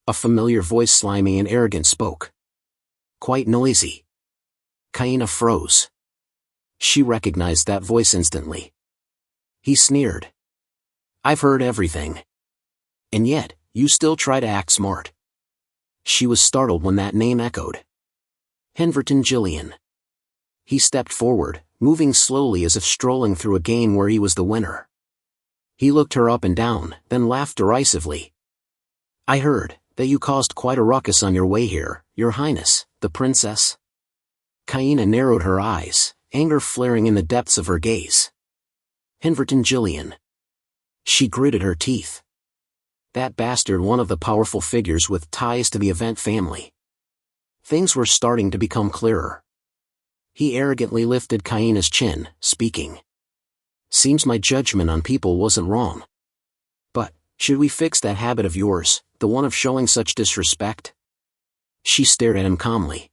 A familiar voice, slimy and arrogant, spoke. Quite noisy. Kaina froze. She recognized that voice instantly. He sneered. I've heard everything. And yet, you still try to act smart. She was startled when that name echoed. Henverton Gillian. He stepped forward, moving slowly as if strolling through a game where he was the winner. He looked her up and down, then laughed derisively. I heard that you caused quite a ruckus on your way here, Your Highness, the princess. Kaina narrowed her eyes, anger flaring in the depths of her gaze. Henverton Gillian. She gritted her teeth. That bastard, one of the powerful figures with ties to the Event family. Things were starting to become clearer. He arrogantly lifted Kaina's chin, speaking. Seems my judgment on people wasn't wrong. But, should we fix that habit of yours, the one of showing such disrespect? She stared at him calmly.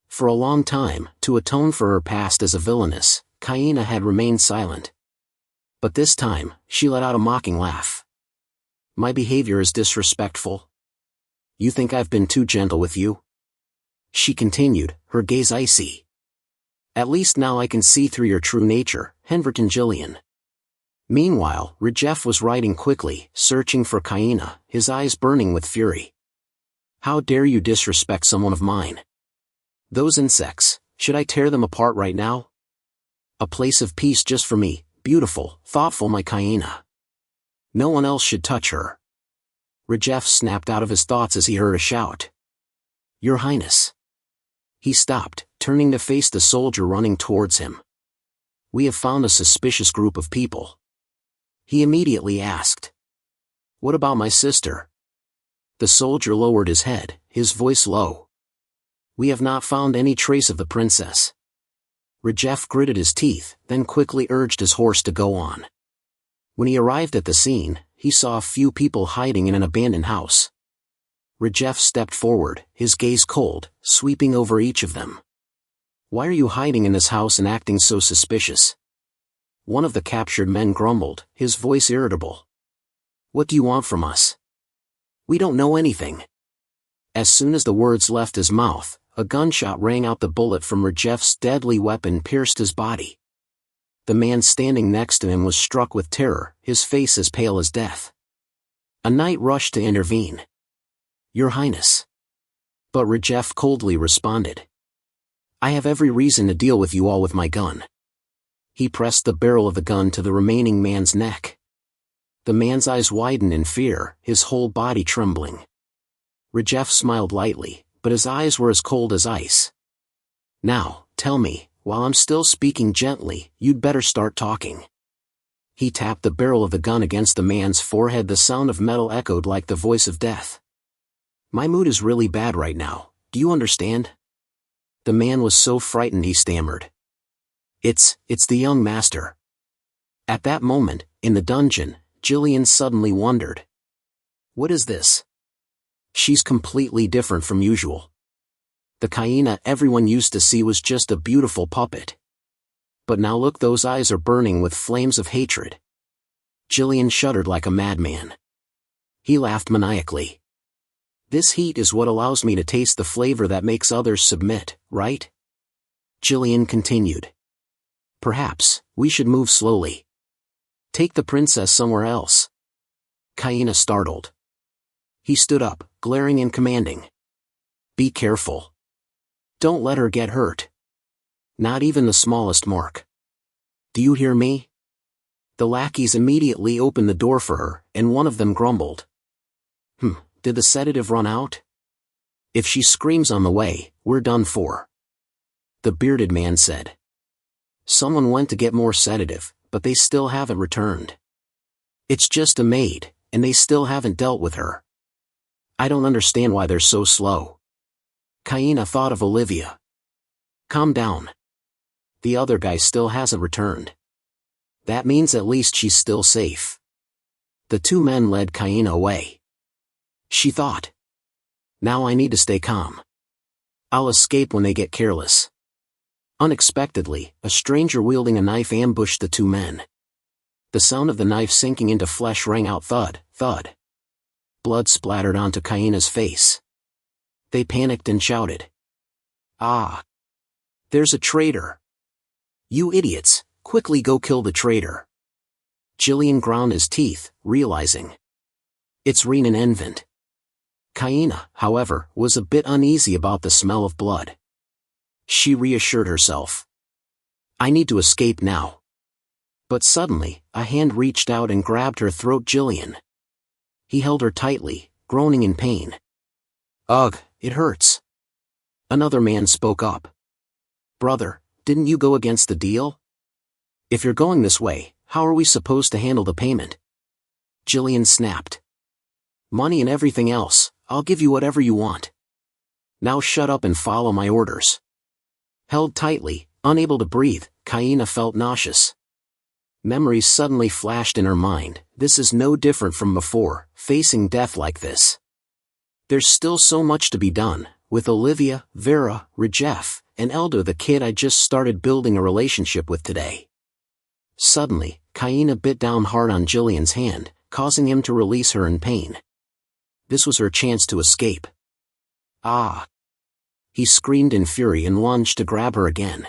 For a long time, to atone for her past as a villainess, Kaina had remained silent. But this time, she let out a mocking laugh. My behavior is disrespectful? You think I've been too gentle with you? She continued, her gaze icy. At least now I can see through your true nature, Henverton Gillian. Meanwhile, Rajef was writing quickly, searching for Kaina, his eyes burning with fury. How dare you disrespect someone of mine? Those insects, should I tear them apart right now? A place of peace just for me, beautiful, thoughtful my Kaina. No one else should touch her. Rajef snapped out of his thoughts as he heard a shout. Your Highness. He stopped, turning to face the soldier running towards him. We have found a suspicious group of people. He immediately asked. What about my sister? The soldier lowered his head, his voice low. We have not found any trace of the princess. Rajef gritted his teeth, then quickly urged his horse to go on. When he arrived at the scene, he saw a few people hiding in an abandoned house. Rajef stepped forward, his gaze cold, sweeping over each of them. Why are you hiding in this house and acting so suspicious? One of the captured men grumbled, his voice irritable. What do you want from us? We don't know anything. As soon as the words left his mouth, a gunshot rang out. The bullet from Rajef's deadly weapon pierced his body. The man standing next to him was struck with terror, his face as pale as death. A knight rushed to intervene. Your Highness. But Rajef coldly responded. I have every reason to deal with you all with my gun. He pressed the barrel of the gun to the remaining man's neck. The man's eyes widened in fear, his whole body trembling. Rajef smiled lightly, but his eyes were as cold as ice. Now, tell me, while I'm still speaking gently, you'd better start talking. He tapped the barrel of the gun against the man's forehead. The sound of metal echoed like the voice of death. My mood is really bad right now, do you understand? The man was so frightened he stammered. It's the young master. At that moment, in the dungeon, Jillian suddenly wondered. What is this? She's completely different from usual. The Kaina everyone used to see was just a beautiful puppet. But now look, those eyes are burning with flames of hatred. Jillian shuddered like a madman. He laughed maniacally. This heat is what allows me to taste the flavor that makes others submit, right? Jillian continued. Perhaps, we should move slowly. Take the princess somewhere else. Kaina startled. He stood up, glaring and commanding. Be careful. Don't let her get hurt. Not even the smallest mark. Do you hear me? The lackeys immediately opened the door for her, and one of them grumbled. Did the sedative run out? If she screams on the way, we're done for. The bearded man said. Someone went to get more sedative, but they still haven't returned. It's just a maid, and they still haven't dealt with her. I don't understand why they're so slow. Kaina thought of Olivia. Calm down. The other guy still hasn't returned. That means at least she's still safe. The two men led Kaina away. She thought. Now I need to stay calm. I'll escape when they get careless. Unexpectedly, a stranger wielding a knife ambushed the two men. The sound of the knife sinking into flesh rang out thud, thud. Blood splattered onto Kaina's face. They panicked and shouted. Ah! There's a traitor! You idiots, quickly go kill the traitor! Jillian ground his teeth, realizing. It's Renan Envent. Kaina, however, was a bit uneasy about the smell of blood. She reassured herself. I need to escape now. But suddenly, a hand reached out and grabbed her throat. Jillian. He held her tightly, groaning in pain. Ugh, it hurts. Another man spoke up. Brother, didn't you go against the deal? If you're going this way, how are we supposed to handle the payment? Jillian snapped. Money and everything else, I'll give you whatever you want. Now shut up and follow my orders. Held tightly, unable to breathe, Kaina felt nauseous. Memories suddenly flashed in her mind. This is no different from before, facing death like this. There's still so much to be done, with Olivia, Vera, Rajef, and Elder, the kid I just started building a relationship with today. Suddenly, Kaina bit down hard on Jillian's hand, causing him to release her in pain. This was her chance to escape. Ah! He screamed in fury and lunged to grab her again.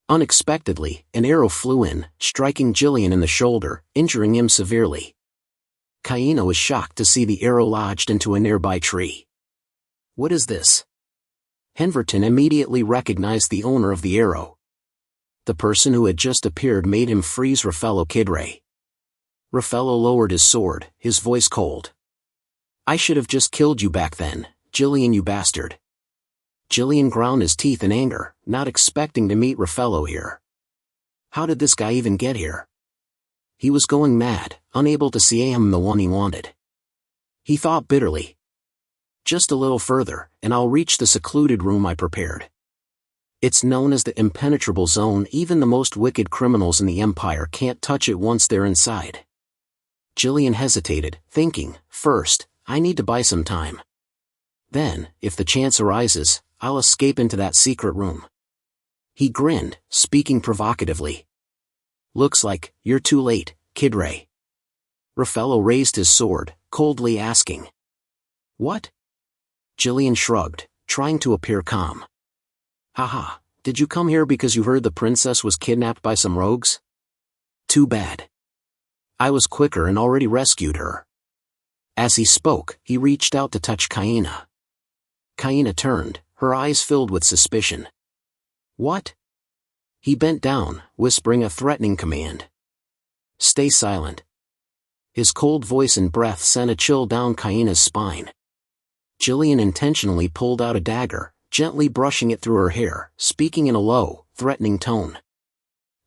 Unexpectedly, an arrow flew in, striking Jillian in the shoulder, injuring him severely. Kaina was shocked to see the arrow lodged into a nearby tree. What is this? Henverton immediately recognized the owner of the arrow. The person who had just appeared made him freeze Raffaello Kidray. Raffaello lowered his sword, his voice cold. I should have just killed you back then, Jillian, you bastard. Jillian ground his teeth in anger, not expecting to meet Raffaello here. How did this guy even get here? He was going mad, unable to see him the one he wanted. He thought bitterly. Just a little further, and I'll reach the secluded room I prepared. It's known as the Impenetrable Zone. Even the most wicked criminals in the Empire can't touch it once they're inside. Jillian hesitated, thinking, first, I need to buy some time. Then, if the chance arises, I'll escape into that secret room. He grinned, speaking provocatively. Looks like, you're too late, Kidray. Raffaello raised his sword, coldly asking. What? Jillian shrugged, trying to appear calm. Haha, did you come here because you heard the princess was kidnapped by some rogues? Too bad. I was quicker and already rescued her. As he spoke, he reached out to touch Kaina. Kaina turned, her eyes filled with suspicion. What? He bent down, whispering a threatening command. Stay silent. His cold voice and breath sent a chill down Kaina's spine. Jillian intentionally pulled out a dagger, gently brushing it through her hair, speaking in a low, threatening tone.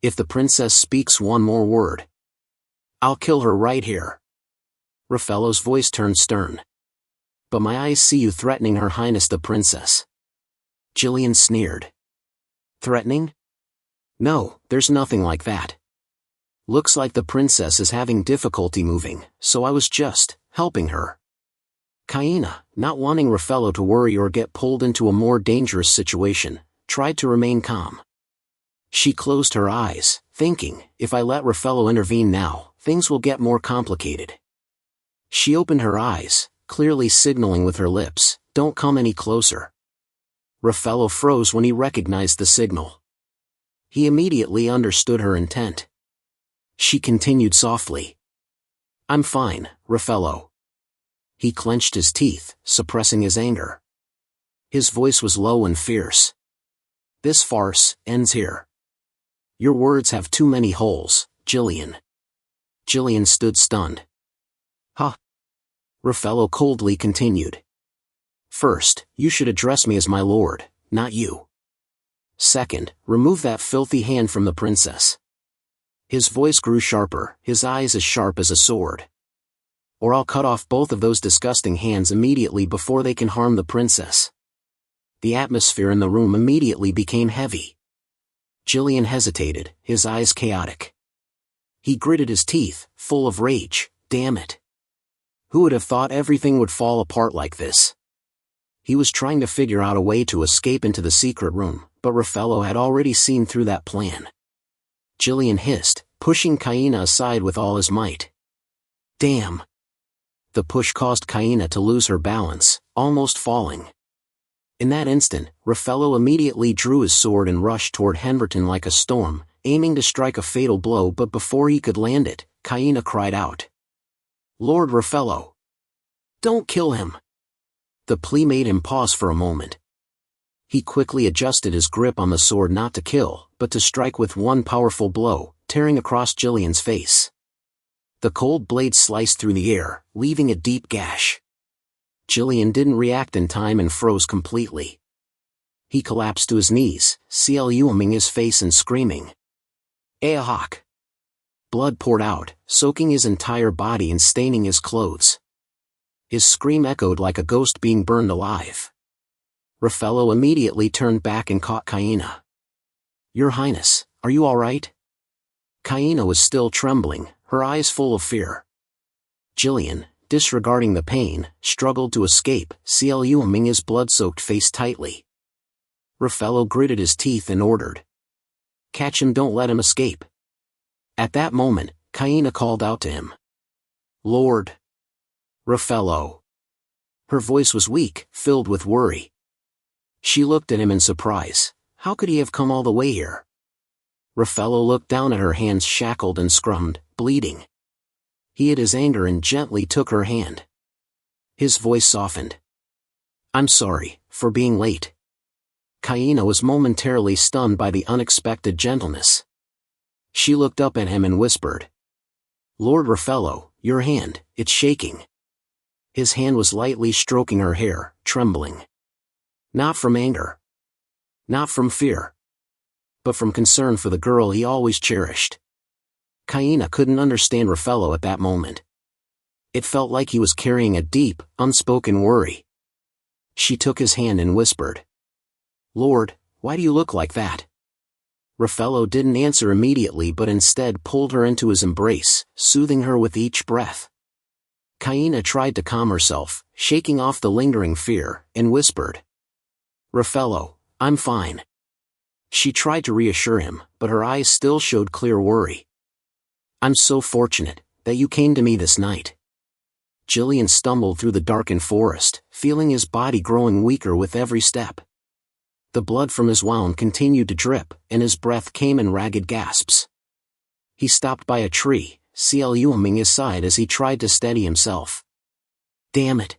If the princess speaks one more word, I'll kill her right here. Raffaello's voice turned stern. But my eyes see you threatening Her Highness the Princess. Jillian sneered. Threatening? No, there's nothing like that. Looks like the princess is having difficulty moving, so I was just helping her. Kaina, not wanting Raffaello to worry or get pulled into a more dangerous situation, tried to remain calm. She closed her eyes, thinking, if I let Raffaello intervene now, things will get more complicated. She opened her eyes, clearly signaling with her lips, don't come any closer. Raffaello froze when he recognized the signal. He immediately understood her intent. She continued softly. I'm fine, Raffaello. He clenched his teeth, suppressing his anger. His voice was low and fierce. This farce ends here. Your words have too many holes, Jillian. Jillian stood stunned. Huh? Raffaello coldly continued. First, you should address me as my lord, not you. Second, remove that filthy hand from the princess. His voice grew sharper, his eyes as sharp as a sword. Or I'll cut off both of those disgusting hands immediately before they can harm the princess. The atmosphere in the room immediately became heavy. Jillian hesitated, his eyes chaotic. He gritted his teeth, full of rage. Damn it. Who would have thought everything would fall apart like this? He was trying to figure out a way to escape into the secret room, but Raffaello had already seen through that plan. Jillian hissed, pushing Kaina aside with all his might. Damn. The push caused Kaina to lose her balance, almost falling. In that instant, Raffaello immediately drew his sword and rushed toward Henverton like a storm, aiming to strike a fatal blow, but before he could land it, Kaina cried out. Lord Raffaello! Don't kill him! The plea made him pause for a moment. He quickly adjusted his grip on the sword not to kill, but to strike with one powerful blow, tearing across Jillian's face. The cold blade sliced through the air, leaving a deep gash. Jillian didn't react in time and froze completely. He collapsed to his knees, CLUMing his face and screaming. Ahawk! Blood poured out, soaking his entire body and staining his clothes. His scream echoed like a ghost being burned alive. Raffaello immediately turned back and caught Kaina. Your Highness, are you all right? Kaina was still trembling, her eyes full of fear. Jillian, disregarding the pain, struggled to escape, CLUMing his blood-soaked face tightly. Raffaello gritted his teeth and ordered. Catch him, don't let him escape. At that moment, Kaina called out to him. Lord Raffaello. Her voice was weak, filled with worry. She looked at him in surprise. How could he have come all the way here? Raffaello looked down at her hands shackled and scrummed, bleeding. He hid his anger and gently took her hand. His voice softened. I'm sorry, for being late. Kaina was momentarily stunned by the unexpected gentleness. She looked up at him and whispered. Lord Raffaello, your hand, it's shaking. His hand was lightly stroking her hair, trembling. Not from anger. Not from fear. But from concern for the girl he always cherished. Kaina couldn't understand Raffaello at that moment. It felt like he was carrying a deep, unspoken worry. She took his hand and whispered. Lord, why do you look like that? Raffaello didn't answer immediately but instead pulled her into his embrace, soothing her with each breath. Kaina tried to calm herself, shaking off the lingering fear, and whispered. Raffaello, I'm fine. She tried to reassure him, but her eyes still showed clear worry. I'm so fortunate that you came to me this night. Jillian stumbled through the darkened forest, feeling his body growing weaker with every step. The blood from his wound continued to drip, and his breath came in ragged gasps. He stopped by a tree, CLUMing his side as he tried to steady himself. Damn it!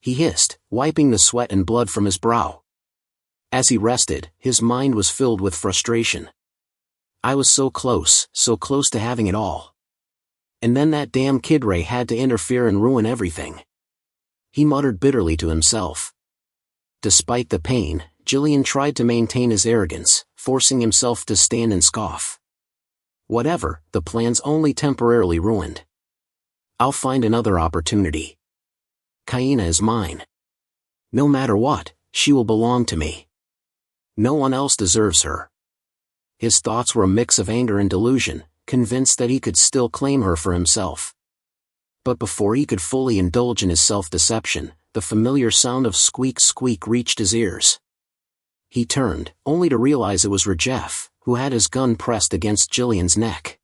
He hissed, wiping the sweat and blood from his brow. As he rested, his mind was filled with frustration. I was so close to having it all. And then that damn Kidray had to interfere and ruin everything. He muttered bitterly to himself. Despite the pain, Jillian tried to maintain his arrogance, forcing himself to stand and scoff. Whatever, the plan's only temporarily ruined. I'll find another opportunity. Kaina is mine. No matter what, she will belong to me. No one else deserves her. His thoughts were a mix of anger and delusion, convinced that he could still claim her for himself. But before he could fully indulge in his self-deception, the familiar sound of squeak squeak reached his ears. He turned, only to realize it was Rajef, who had his gun pressed against Jillian's neck.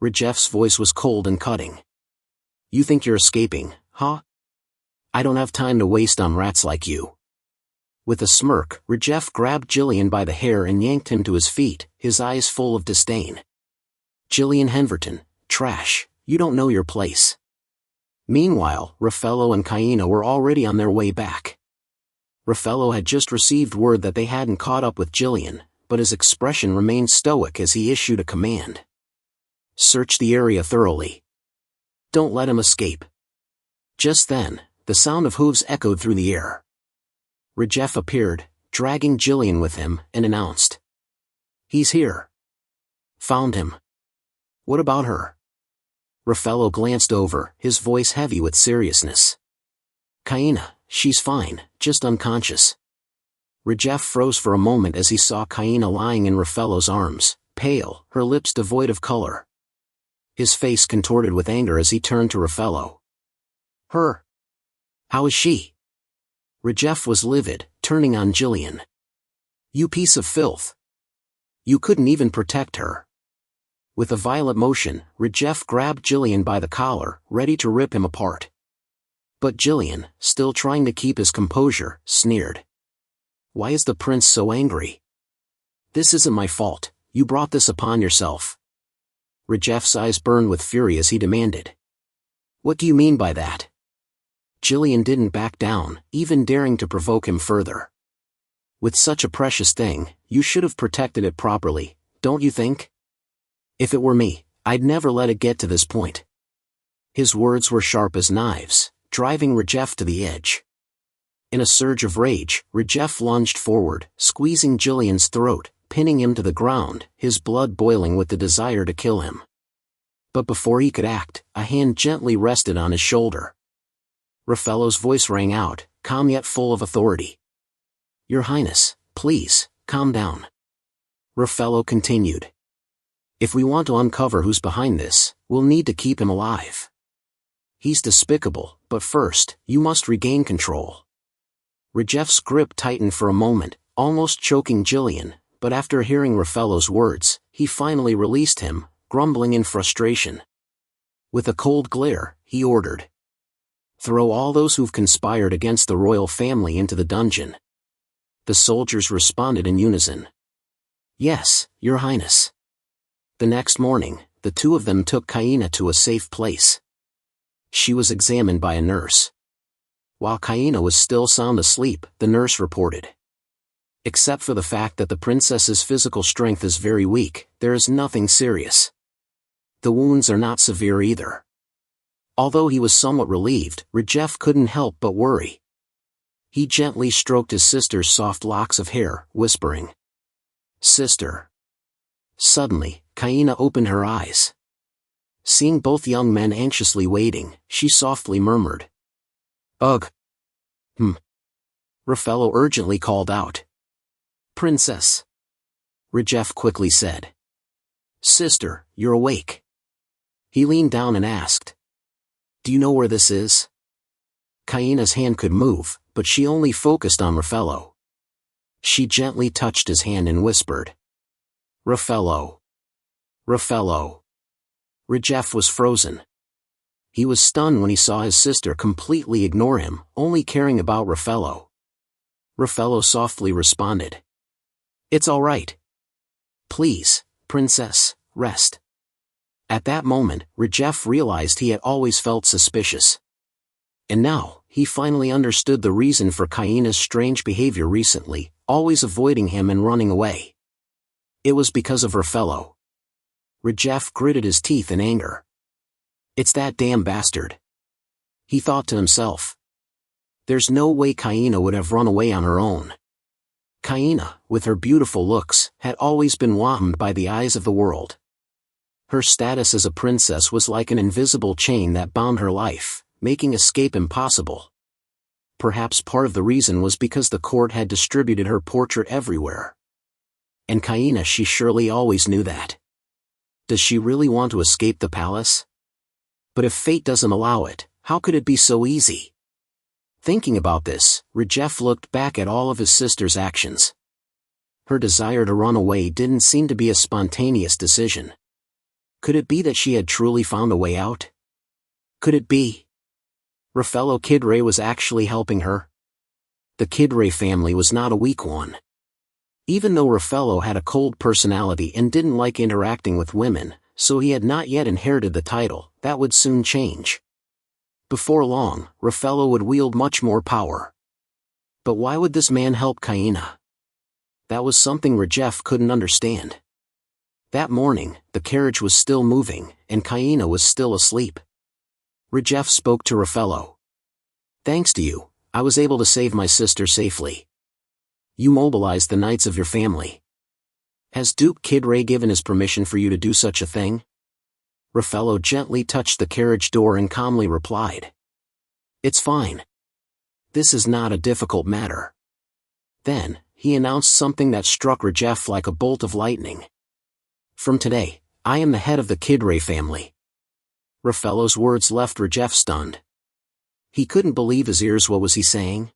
Rajef's voice was cold and cutting. You think you're escaping, huh? I don't have time to waste on rats like you. With a smirk, Rajef grabbed Jillian by the hair and yanked him to his feet, his eyes full of disdain. Jillian Henverton, trash, you don't know your place. Meanwhile, Raffaello and Kaina were already on their way back. Raffaello had just received word that they hadn't caught up with Jillian, but his expression remained stoic as he issued a command. Search the area thoroughly. Don't let him escape. Just then, the sound of hooves echoed through the air. Rajef appeared, dragging Jillian with him, and announced. He's here. Found him. What about her? Raffaello glanced over, his voice heavy with seriousness. Kaina, she's fine, just unconscious. Rajef froze for a moment as he saw Kaina lying in Raffaello's arms, pale, her lips devoid of color. His face contorted with anger as he turned to Raffaello. Her? How is she? Rajef was livid, turning on Jillian. You piece of filth. You couldn't even protect her. With a violent motion, Rajef grabbed Jillian by the collar, ready to rip him apart. But Jillian, still trying to keep his composure, sneered. Why is the prince so angry? This isn't my fault, you brought this upon yourself. Rajef's eyes burned with fury as he demanded. What do you mean by that? Jillian didn't back down, even daring to provoke him further. With such a precious thing, you should have protected it properly, don't you think? If it were me, I'd never let it get to this point. His words were sharp as knives, driving Rajef to the edge. In a surge of rage, Rajef lunged forward, squeezing Jillian's throat, pinning him to the ground, his blood boiling with the desire to kill him. But before he could act, a hand gently rested on his shoulder. Raffaello's voice rang out, calm yet full of authority. Your Highness, please, calm down. Raffaello continued. If we want to uncover who's behind this, we'll need to keep him alive. He's despicable, but first, you must regain control. Rajef's grip tightened for a moment, almost choking Jillian, but after hearing Raffaello's words, he finally released him, grumbling in frustration. With a cold glare, he ordered. Throw all those who've conspired against the royal family into the dungeon. The soldiers responded in unison. Yes, Your Highness. The next morning, the two of them took Kaina to a safe place. She was examined by a nurse. While Kaina was still sound asleep, the nurse reported. Except for the fact that the princess's physical strength is very weak, there is nothing serious. The wounds are not severe either. Although he was somewhat relieved, Rajef couldn't help but worry. He gently stroked his sister's soft locks of hair, whispering, Sister. Suddenly, Kaina opened her eyes. Seeing both young men anxiously waiting, she softly murmured. Ugh. Raffaello urgently called out. Princess. Rajef quickly said. Sister, you're awake. He leaned down and asked. Do you know where this is? Kaina's hand could move, but she only focused on Raffaello. She gently touched his hand and whispered. Raffaello. Raffaello. Rajef was frozen. He was stunned when he saw his sister completely ignore him, only caring about Raffaello. Raffaello softly responded. It's all right. Please, princess, rest. At that moment, Rajef realized he had always felt suspicious. And now, he finally understood the reason for Kaina's strange behavior recently. always avoiding him and running away. It was because of Rafello. Rajef gritted his teeth in anger. It's that damn bastard. He thought to himself. There's no way Kaina would have run away on her own. Kaina, with her beautiful looks, had always been welcomed by the eyes of the world. Her status as a princess was like an invisible chain that bound her life, making escape impossible. Perhaps part of the reason was because the court had distributed her portrait everywhere. And Kaina, she surely always knew that. Does she really want to escape the palace? But if fate doesn't allow it, how could it be so easy? Thinking about this, Rajef looked back at all of his sister's actions. Her desire to run away didn't seem to be a spontaneous decision. Could it be that she had truly found a way out? Could it be Rafello Kidray was actually helping her? The Kidray family was not a weak one. Even though Rafello had a cold personality and didn't like interacting with women, so he had not yet inherited the title, that would soon change. Before long, Rafello would wield much more power. But why would this man help Kaina? That was something Rajef couldn't understand. That morning, the carriage was still moving, and Kaina was still asleep. Rajef spoke to Rafello. Thanks to you, I was able to save my sister safely. You mobilized the knights of your family. Has Duke Kidray given his permission for you to do such a thing? Rafello gently touched the carriage door and calmly replied. It's fine. This is not a difficult matter. Then, he announced something that struck Rajef like a bolt of lightning. From today, I am the head of the Kidray family. Rafello's words left Rajef stunned. He couldn't believe his ears. What was he saying?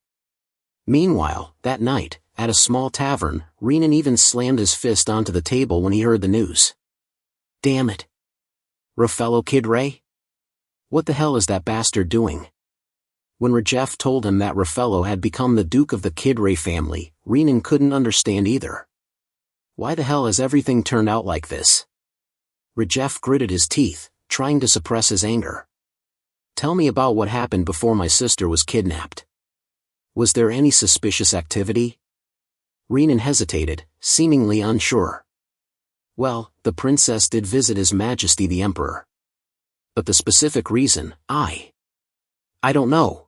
Meanwhile, that night, at a small tavern, Renan even slammed his fist onto the table when he heard the news. Damn it. Rafello Kidray? What the hell is that bastard doing? When Rajef told him that Rafello had become the Duke of the Kidray family, Renan couldn't understand either. Why the hell has everything turned out like this? Rajef gritted his teeth, trying to suppress his anger. Tell me about what happened before my sister was kidnapped. Was there any suspicious activity? Renan hesitated, seemingly unsure. Well, the princess did visit His Majesty the Emperor. But the specific reason, I don't know.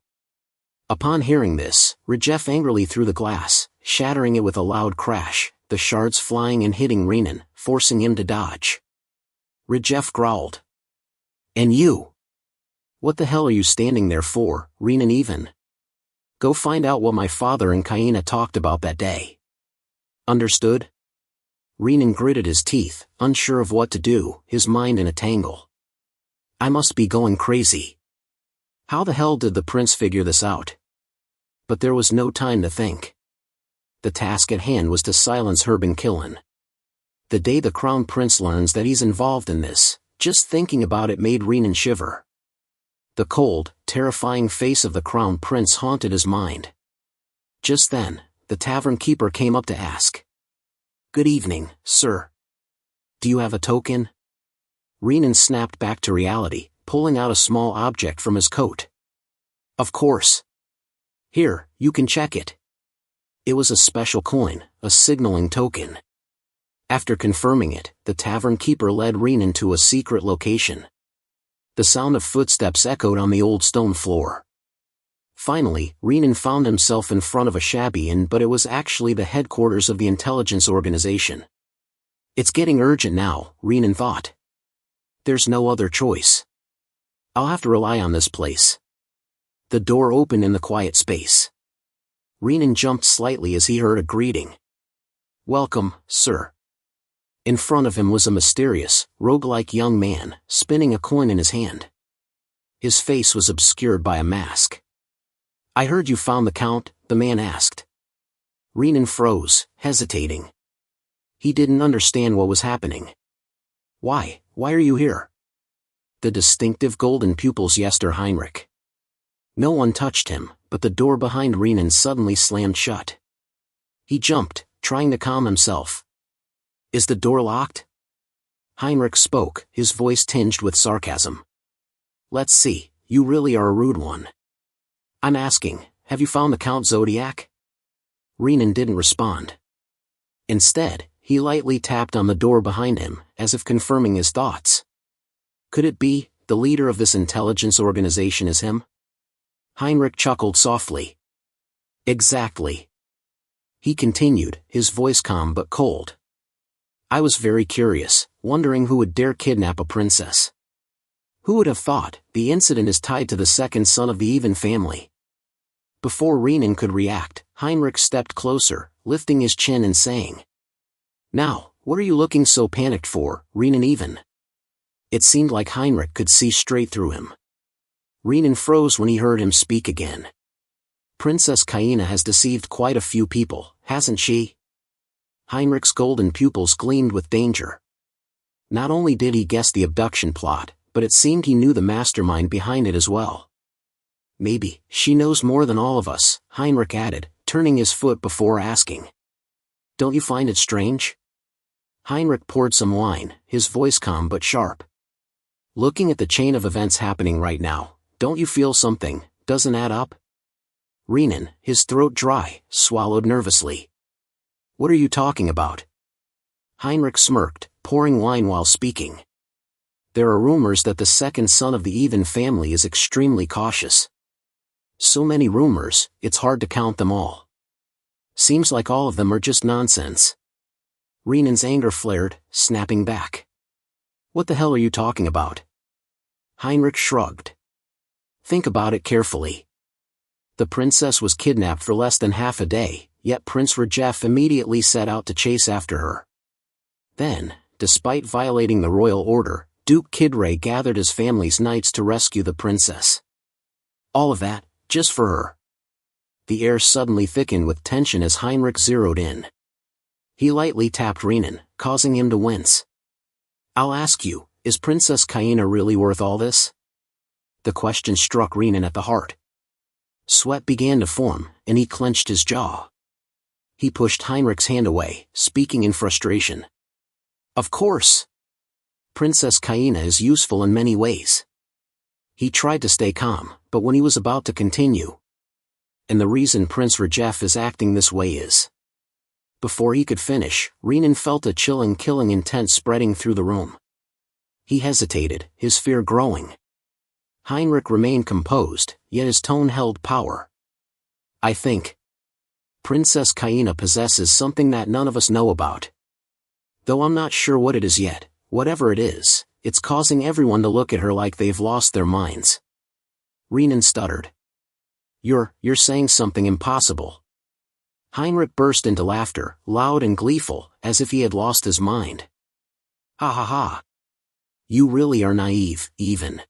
Upon hearing this, Rajef angrily threw the glass, shattering it with a loud crash, the shards flying and hitting Renan, forcing him to dodge. Rajef growled. And you? What the hell are you standing there for, Renan even? Go find out what my father and Kaina talked about that day. Understood? Renan gritted his teeth, unsure of what to do, his mind in a tangle. I must be going crazy. How the hell did the prince figure this out? But there was no time to think. The task at hand was to silence Herben Killen. The day the crown prince learns that he's involved in this, just thinking about it made Renan shiver. The cold, terrifying face of the crown prince haunted his mind. Just then, the tavern keeper came up to ask. Good evening, sir. Do you have a token? Renan snapped back to reality, pulling out a small object from his coat. Of course. Here, you can check it. It was a special coin, a signaling token. After confirming it, the tavern keeper led Renan to a secret location. The sound of footsteps echoed on the old stone floor. Finally, Renan found himself in front of a shabby inn, but it was actually the headquarters of the intelligence organization. It's getting urgent now, Renan thought. There's no other choice. I'll have to rely on this place. The door opened in the quiet space. Renan jumped slightly as he heard a greeting. Welcome, sir. In front of him was a mysterious, roguelike young man, spinning a coin in his hand. His face was obscured by a mask. I heard you found the Count, the man asked. Renan froze, hesitating. He didn't understand what was happening. Why are you here? The distinctive golden pupils Yester Heinrich. No one touched him, but the door behind Renan suddenly slammed shut. He jumped, trying to calm himself. Is the door locked? Heinrich spoke, his voice tinged with sarcasm. Let's see, you really are a rude one. I'm asking, have you found the Count Zodiac? Renan didn't respond. Instead, he lightly tapped on the door behind him, as if confirming his thoughts. Could it be, the leader of this intelligence organization is him? Heinrich chuckled softly. Exactly. He continued, his voice calm but cold. I was very curious, wondering who would dare kidnap a princess. Who would have thought, the incident is tied to the second son of the Even family? Before Renan could react, Heinrich stepped closer, lifting his chin and saying, Now, what are you looking so panicked for, Renan Even? It seemed like Heinrich could see straight through him. Renan froze when he heard him speak again. Princess Kaina has deceived quite a few people, hasn't she? Heinrich's golden pupils gleamed with danger. Not only did he guess the abduction plot, but it seemed he knew the mastermind behind it as well. Maybe, she knows more than all of us, Heinrich added, turning his foot before asking. Don't you find it strange? Heinrich poured some wine, his voice calm but sharp. Looking at the chain of events happening right now, don't you feel something doesn't add up? Renan, his throat dry, swallowed nervously. What are you talking about? Heinrich smirked, pouring wine while speaking. There are rumors that the second son of the Even family is extremely cautious. So many rumors, it's hard to count them all. Seems like all of them are just nonsense. Renan's anger flared, snapping back. What the hell are you talking about? Heinrich shrugged. Think about it carefully. The princess was kidnapped for less than half a day, yet Prince Rajef immediately set out to chase after her. Then, despite violating the royal order, Duke Kidray gathered his family's knights to rescue the princess. All of that, just for her. The air suddenly thickened with tension as Heinrich zeroed in. He lightly tapped Renan, causing him to wince. I'll ask you, is Princess Kaina really worth all this? The question struck Renan at the heart. Sweat began to form, and he clenched his jaw. He pushed Heinrich's hand away, speaking in frustration. Of course. Princess Kaina is useful in many ways. He tried to stay calm, but when he was about to continue. And the reason Prince Rajef is acting this way is. Before he could finish, Renan felt a chilling killing intent spreading through the room. He hesitated, his fear growing. Heinrich remained composed, yet his tone held power. I think Princess Kaina possesses something that none of us know about. Though I'm not sure what it is yet, whatever it is, it's causing everyone to look at her like they've lost their minds. Renan stuttered. You're saying something impossible. Heinrich burst into laughter, loud and gleeful, as if he had lost his mind. Ha ha ha. You really are naive, Even.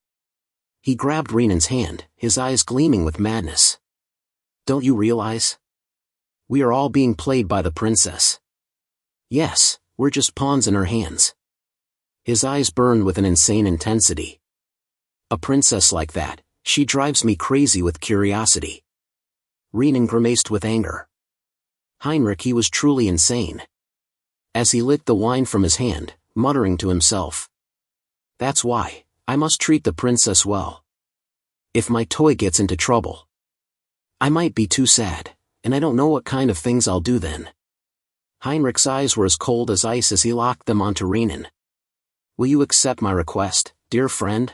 He grabbed Renan's hand, his eyes gleaming with madness. Don't you realize? We are all being played by the princess. Yes, we're just pawns in her hands. His eyes burned with an insane intensity. A princess like that, she drives me crazy with curiosity. Renan grimaced with anger. Heinrich, he was truly insane. As he licked the wine from his hand, muttering to himself. That's why, I must treat the princess well. If my toy gets into trouble, I might be too sad, and I don't know what kind of things I'll do then. Heinrich's eyes were as cold as ice as he locked them onto Renan. Will you accept my request, dear friend?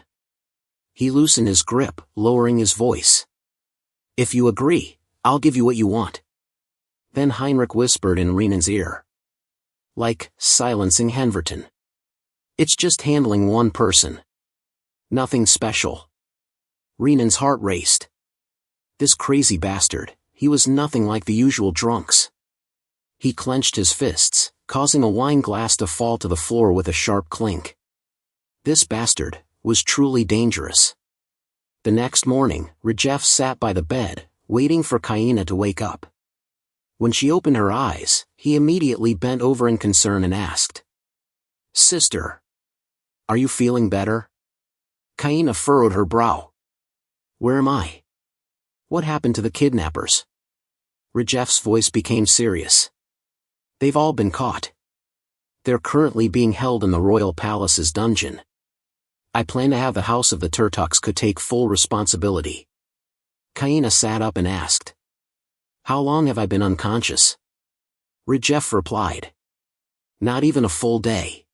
He loosened his grip, lowering his voice. If you agree, I'll give you what you want. Then Heinrich whispered in Renan's ear. Like, silencing Henverton. It's just handling one person. Nothing special. Renan's heart raced. This crazy bastard, he was nothing like the usual drunks. He clenched his fists, causing a wine glass to fall to the floor with a sharp clink. This bastard was truly dangerous. The next morning, Rajef sat by the bed, waiting for Kaina to wake up. When she opened her eyes, he immediately bent over in concern and asked. Sister. Are you feeling better? Kaina furrowed her brow. Where am I? What happened to the kidnappers? Rajef's voice became serious. They've all been caught. They're currently being held in the royal palace's dungeon. I plan to have the House of the Turtuks could take full responsibility. Kaina sat up and asked. How long have I been unconscious? Rajef replied. Not even a full day.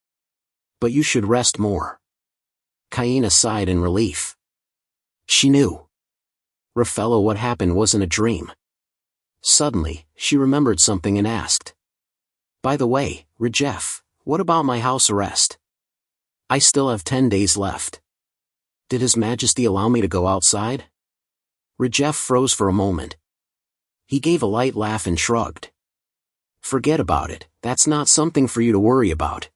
But you should rest more. Kaina sighed in relief. She knew. Raffaello, what happened wasn't a dream. Suddenly, she remembered something and asked. By the way, Rajef, what about my house arrest? I still have 10 days left. Did His Majesty allow me to go outside? Rajef froze for a moment. He gave a light laugh and shrugged. Forget about it, that's not something for you to worry about.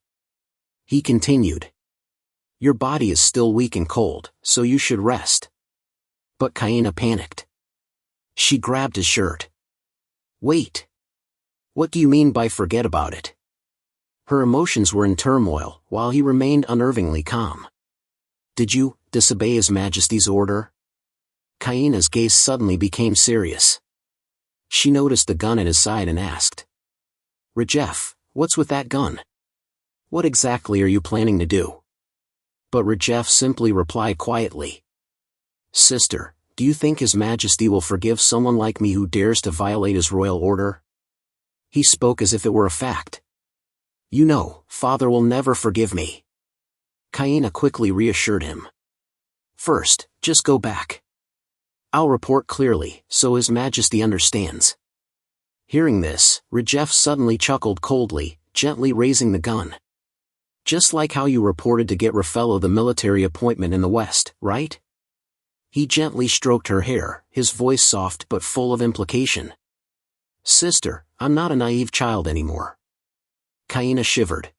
He continued. Your body is still weak and cold, so you should rest. But Kaina panicked. She grabbed his shirt. Wait. What do you mean by forget about it? Her emotions were in turmoil, while he remained unnervingly calm. Did you disobey His Majesty's order? Kaina's gaze suddenly became serious. She noticed the gun at his side and asked. Rajef, what's with that gun? What exactly are you planning to do? But Rajef simply replied quietly. Sister, do you think His Majesty will forgive someone like me who dares to violate his royal order? He spoke as if it were a fact. You know, Father will never forgive me. Kaina quickly reassured him. First, just go back. I'll report clearly, so His Majesty understands. Hearing this, Rajef suddenly chuckled coldly, gently raising the gun. Just like how you reported to get Raffaello the military appointment in the West, right? He gently stroked her hair, his voice soft but full of implication. Sister, I'm not a naive child anymore. Kaina shivered.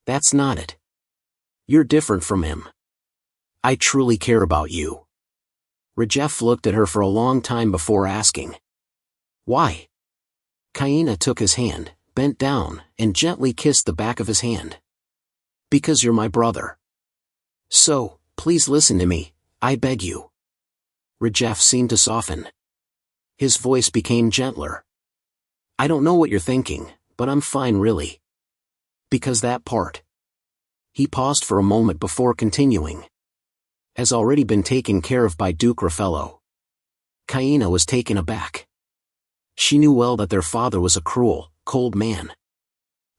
That's not it. You're different from him. I truly care about you. Rajef looked at her for a long time before asking. Why? Kaina took his hand, bent down, and gently kissed the back of his hand. Because you're my brother. So, please listen to me, I beg you. Rajef seemed to soften. His voice became gentler. I don't know what you're thinking, but I'm fine really. Because that part. He paused for a moment before continuing. Has already been taken care of by Duke Raffaello. Kaina was taken aback. She knew well that their father was a cruel, cold man.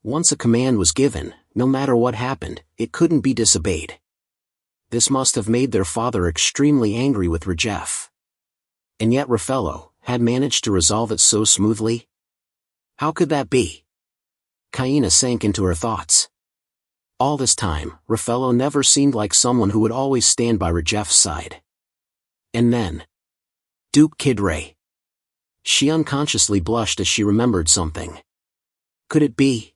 Once a command was given, no matter what happened, it couldn't be disobeyed. This must have made their father extremely angry with Rajef. And yet Raffaello had managed to resolve it so smoothly? How could that be? Kaina sank into her thoughts. All this time, Raffaello never seemed like someone who would always stand by Rajef's side. And then, Duke Kidray. She unconsciously blushed as she remembered something. Could it be?